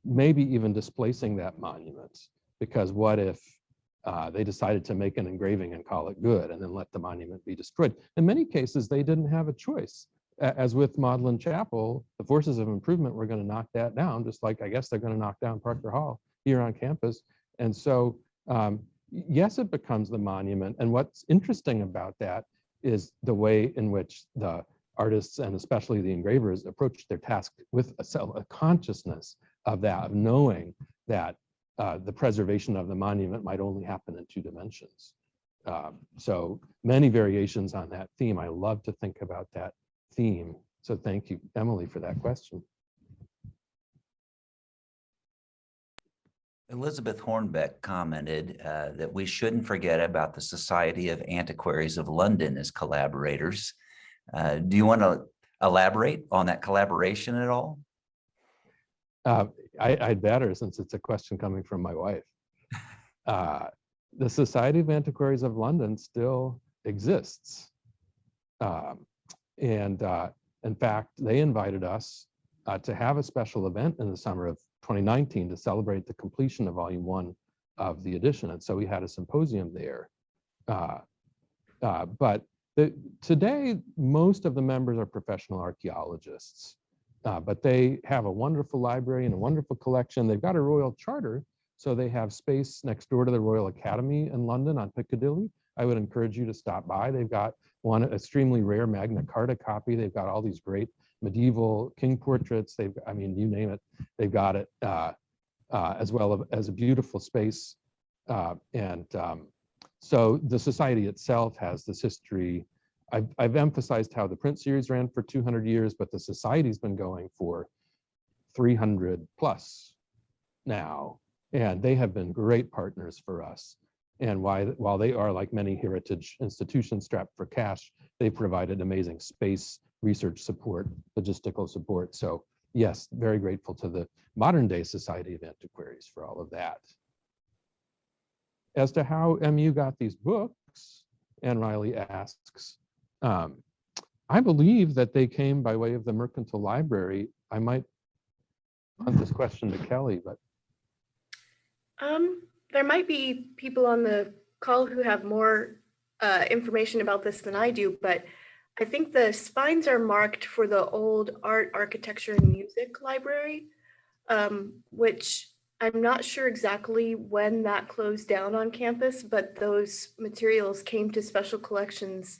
maybe even displacing that monument, because what if they decided to make an engraving and call it good and then let the monument be destroyed? In many cases, they didn't have a choice. As with Magdalen Chapel, the forces of improvement were going to knock that down, just like I guess they're going to knock down Parker Hall here on campus. And so, yes, it becomes the monument. And what's interesting about that is the way in which the artists and especially the engravers approach their task with a consciousness of that, of knowing that the preservation of the monument might only happen in 2 dimensions. So many variations on that theme. I love to think about that theme. So thank you, Emily, for that question. Elizabeth Hornbeck commented that we shouldn't forget about the Society of Antiquaries of London as collaborators. Do you want to elaborate on that collaboration at all? I'd better, since it's a question coming from my wife. The Society of Antiquaries of London still exists. And in fact, they invited us to have a special event in the summer of 2019 to celebrate the completion of volume 1 of the edition. And so we had a symposium there. But today, most of the members are professional archaeologists, but they have a wonderful library and a wonderful collection. They've got a royal charter, so they have space next door to the Royal Academy in London on Piccadilly. I would encourage you to stop by. They've got one extremely rare Magna Carta copy. They've got all these great medieval king portraits. I mean, you name it, they've got it, as well as a beautiful space. So the society itself has this history. I've emphasized how the print series ran for 200 years, but the society's been going for 300 plus now, and they have been great partners for us. And while they are, like many heritage institutions, strapped for cash, they provided amazing space, research support, logistical support. So yes, very grateful to the modern day Society of Antiquaries for all of that. As to how MU got these books, Anne Riley asks, I believe that they came by way of the Mercantile Library. I might punt this question to Kelly, but. There might be people on the call who have more information about this than I do, but I think the spines are marked for the old art, architecture, and music library, which I'm not sure exactly when that closed down on campus, but those materials came to special collections,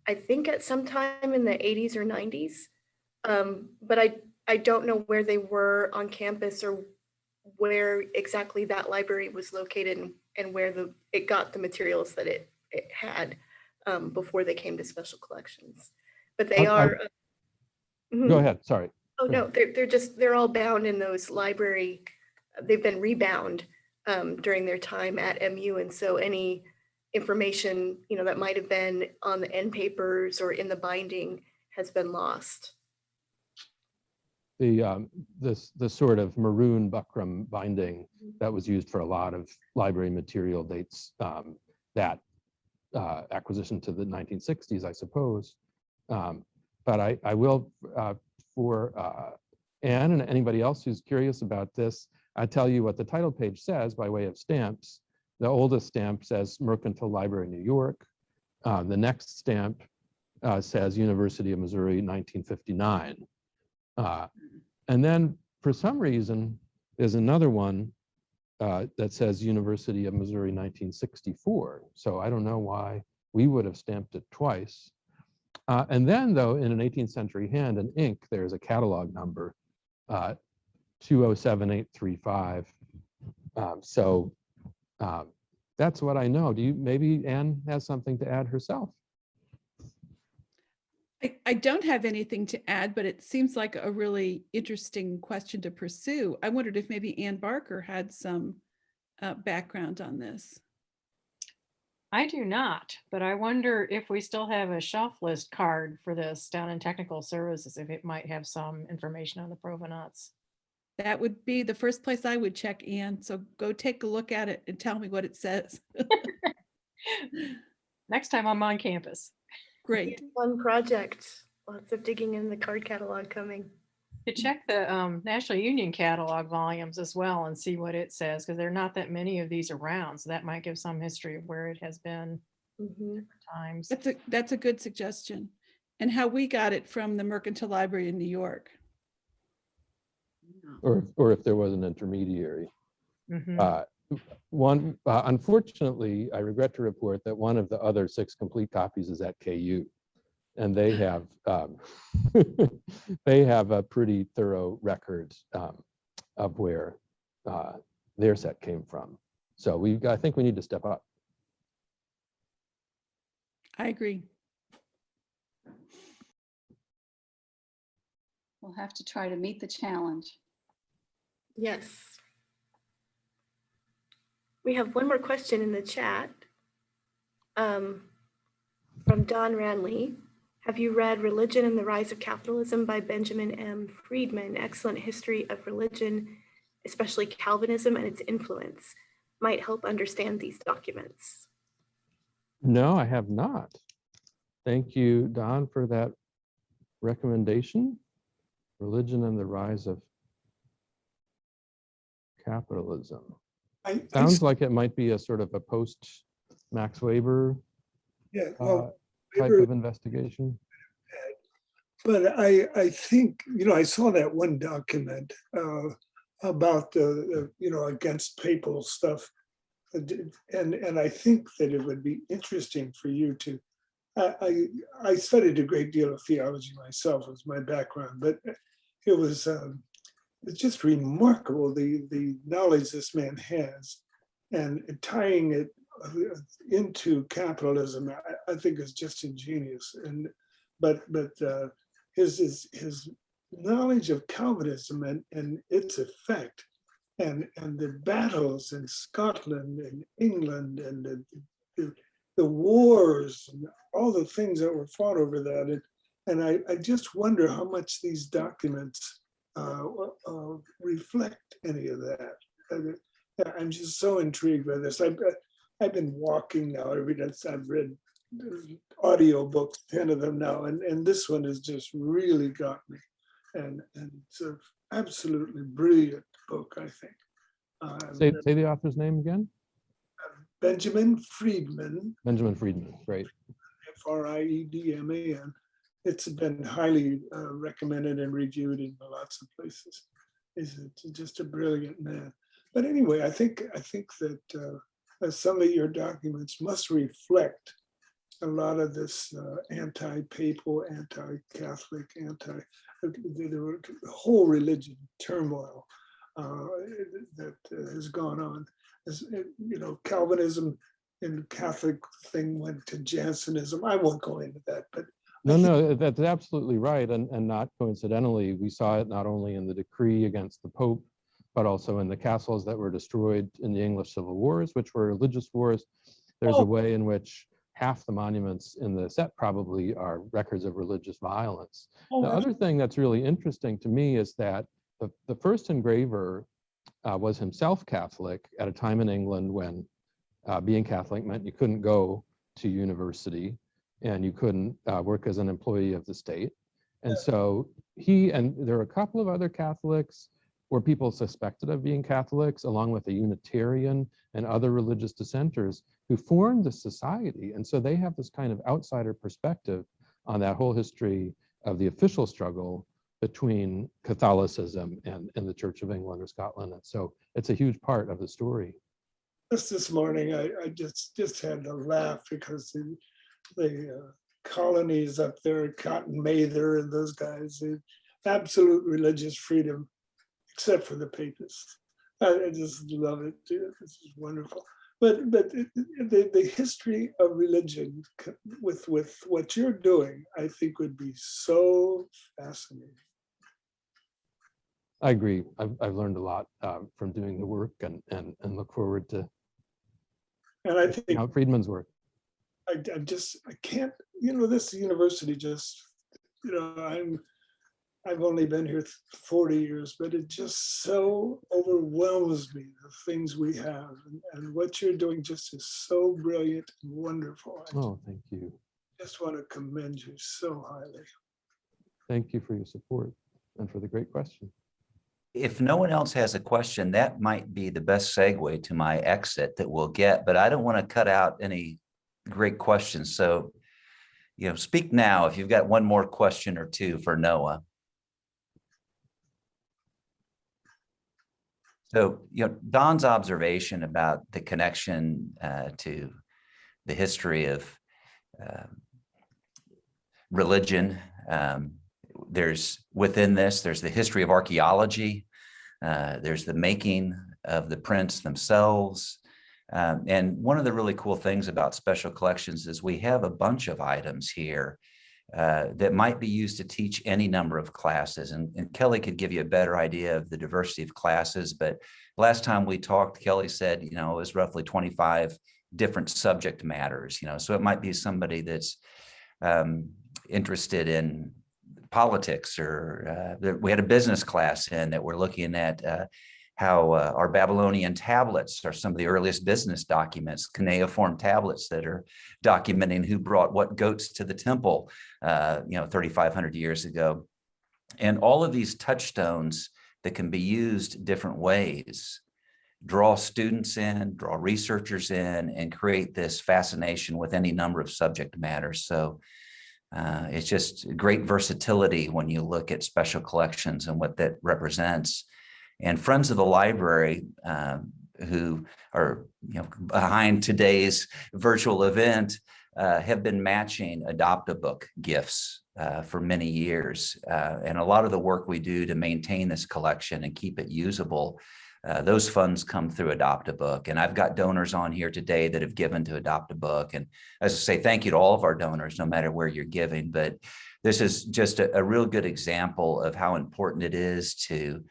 I think at some time in the 80s or 90s. But I don't know where they were on campus or where exactly that library was located and where it got the materials that it had before they came to special collections. But they are. Go ahead, sorry. Oh no, they're all bound in those library. They've been rebound during their time at MU, and so any information that might have been on the end papers or in the binding has been lost. The sort of maroon buckram binding that was used for a lot of library material dates that acquisition to the 1960s, I suppose. But I will, for Anne and anybody else who's curious about this, I tell you what the title page says by way of stamps. The oldest stamp says Mercantile Library, New York. The next stamp says University of Missouri, 1959. And then for some reason, there's another one that says University of Missouri, 1964. So I don't know why we would have stamped it twice. And then though, in an 18th century hand in ink, there's a catalog number, 207835. So that's what I know. Maybe Anne has something to add herself? I don't have anything to add, but it seems like a really interesting question to pursue. I wondered if maybe Ann Barker had some background on this. I do not, but I wonder if we still have a shelf list card for this down in technical services, if it might have some information on the provenance. That would be the first place I would check, Anne. So go take a look at it and tell me what it says. Next time I'm on campus. Great. Fun project. Lots of digging in the card catalog coming. To check the National Union catalog volumes as well and see what it says, because there are not that many of these around. So that might give some history of where it has been times. That's a good suggestion. And how we got it from the Mercantile Library in New York. Or if there was an intermediary. Unfortunately, I regret to report that one of the other 6 complete copies is at KU, and they have they have a pretty thorough record of where their set came from. So I think we need to step up. I agree. We'll have to try to meet the challenge. Yes. We have one more question in the chat from Don Ranley. Have you read Religion and the Rise of Capitalism by Benjamin M. Friedman? Excellent history of religion, especially Calvinism and its influence. Might help understand these documents. No, I have not. Thank you, Don, for that recommendation. Religion and the Rise of Capitalism. Sounds like it might be a sort of a post Max Weber type of investigation. But I think, I saw that one document about the, against papal stuff. And I think that it would be interesting for you to, I studied a great deal of theology myself, was my background, but it was it's just remarkable the knowledge this man has, and tying it into capitalism. I think is just ingenious. And but his knowledge of Calvinism and its effect, and the battles in Scotland and England and the wars and all the things that were fought over that, and I just wonder how much these documents reflect any of that. I'm just so intrigued by this. I've been walking now every day. I've read audio books, 10 of them now, and this one has just really got me. And it's an absolutely brilliant book, I think. Say the author's name again. Benjamin Friedman. Benjamin Friedman, great. Friedman. It's been highly recommended and reviewed in lots of places. He's just a brilliant man. But anyway, I think that some of your documents must reflect a lot of this anti-papal, anti-Catholic, the whole religion turmoil that has gone on. As, Calvinism and Catholic thing went to Jansenism. I won't go into that, but no, that's absolutely right. And not coincidentally, we saw it not only in the decree against the Pope, but also in the castles that were destroyed in the English Civil Wars, which were religious wars. There's a way in which half the monuments in the set probably are records of religious violence. The other thing that's really interesting to me is that the first engraver was himself Catholic at a time in England when being Catholic meant you couldn't go to university and you couldn't work as an employee of the state. And so there are a couple of other Catholics or people suspected of being Catholics, along with a Unitarian and other religious dissenters who formed the society. And so they have this kind of outsider perspective on that whole history of the official struggle between Catholicism and the Church of England or Scotland. And so it's a huge part of the story. Just this morning, I just had to laugh because the colonies up there, Cotton Mather and those guys, absolute religious freedom, except for the papists. I just love it. This is wonderful. But the history of religion with what you're doing, I think would be so fascinating. I agree. I've learned a lot from doing the work and look forward to Friedman's work. I can't, this university just, I've only been here 40 years, but it just so overwhelms me, the things we have. And what you're doing just is so brilliant and wonderful. I Oh, thank you. just want to commend you so highly. Thank you for your support and for the great question. If no one else has a question, that might be the best segue to my exit that we'll get, but I don't want to cut out any great questions. So, speak now if you've got one more question or two for Noah. So, Don's observation about the connection to the history of religion, there's the history of archaeology, there's the making of the prints themselves. And one of the really cool things about special collections is we have a bunch of items here that might be used to teach any number of classes. And Kelly could give you a better idea of the diversity of classes. But last time we talked, Kelly said, it was roughly 25 different subject matters, so it might be somebody that's interested in politics, or we had a business class in that we're looking at how our Babylonian tablets are some of the earliest business documents, cuneiform tablets that are documenting who brought what goats to the temple, 3,500 years ago. And all of these touchstones that can be used different ways draw students in, draw researchers in, and create this fascination with any number of subject matters. So it's just great versatility when you look at special collections and what that represents. And Friends of the Library, who are behind today's virtual event, have been matching Adopt-a-Book gifts for many years. And a lot of the work we do to maintain this collection and keep it usable, those funds come through Adopt-a-Book. And I've got donors on here today that have given to Adopt-a-Book. And as I say, thank you to all of our donors, no matter where you're giving. But this is just a real good example of how important it is to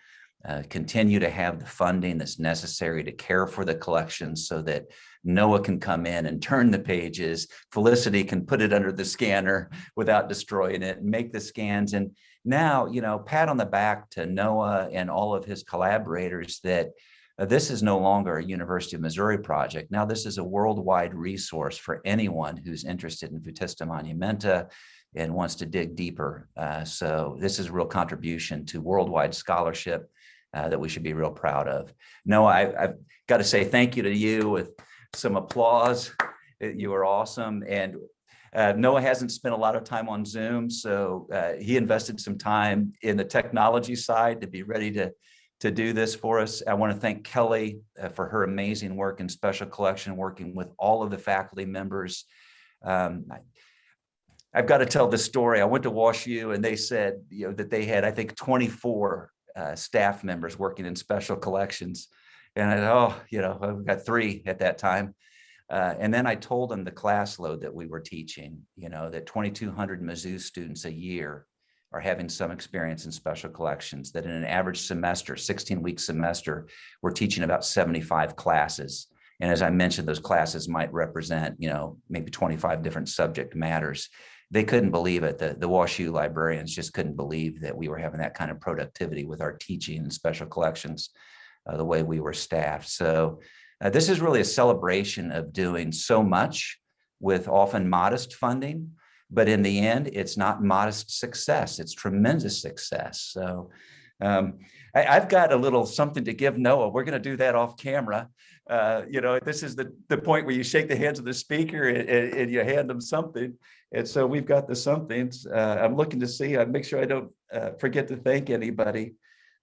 continue to have the funding that's necessary to care for the collection so that Noah can come in and turn the pages. Felicity can put it under the scanner without destroying it and make the scans. And now, pat on the back to Noah and all of his collaborators that this is no longer a University of Missouri project. Now, this is a worldwide resource for anyone who's interested in Vetusta Monumenta and wants to dig deeper. So this is a real contribution to worldwide scholarship that we should be real proud of. Noah, I've got to say thank you to you with some applause. You were awesome. And Noah hasn't spent a lot of time on Zoom, so he invested some time in the technology side to be ready to do this for us. I want to thank Kelly for her amazing work in special collection, working with all of the faculty members. I've got to tell this story. I went to WashU and they said that they had, I think, 24 staff members working in special collections. And I thought, I've got 3 at that time. And then I told them the class load that we were teaching, that 2,200 Mizzou students a year are having some experience in special collections, that in an average semester, 16-week semester, we're teaching about 75 classes. And as I mentioned, those classes might represent, maybe 25 different subject matters. They couldn't believe it. The WashU librarians just couldn't believe that we were having that kind of productivity with our teaching and special collections, the way we were staffed. So this is really a celebration of doing so much with often modest funding, but in the end, it's not modest success, it's tremendous success. So I've got a little something to give Noah. We're going to do that off camera. This is the point where you shake the hands of the speaker and you hand them something. And so we've got the somethings. I'm looking to see, I make sure I don't forget to thank anybody.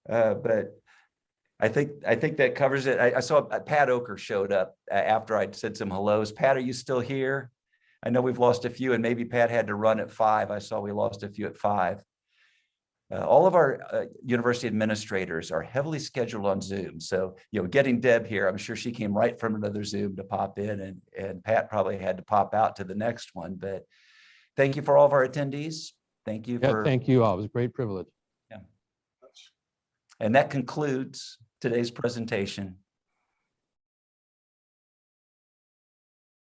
But I think that covers it. I saw Pat Oker showed up after I'd said some hellos. Pat, are you still here? I know we've lost a few, and maybe Pat had to run at 5. I saw we lost a few at 5. All of our university administrators are heavily scheduled on Zoom. So, getting Deb here, I'm sure she came right from another Zoom to pop in, and Pat probably had to pop out to the next one. But thank you for all of our attendees. Thank you for. Thank you all. It was a great privilege. Yeah. And that concludes today's presentation.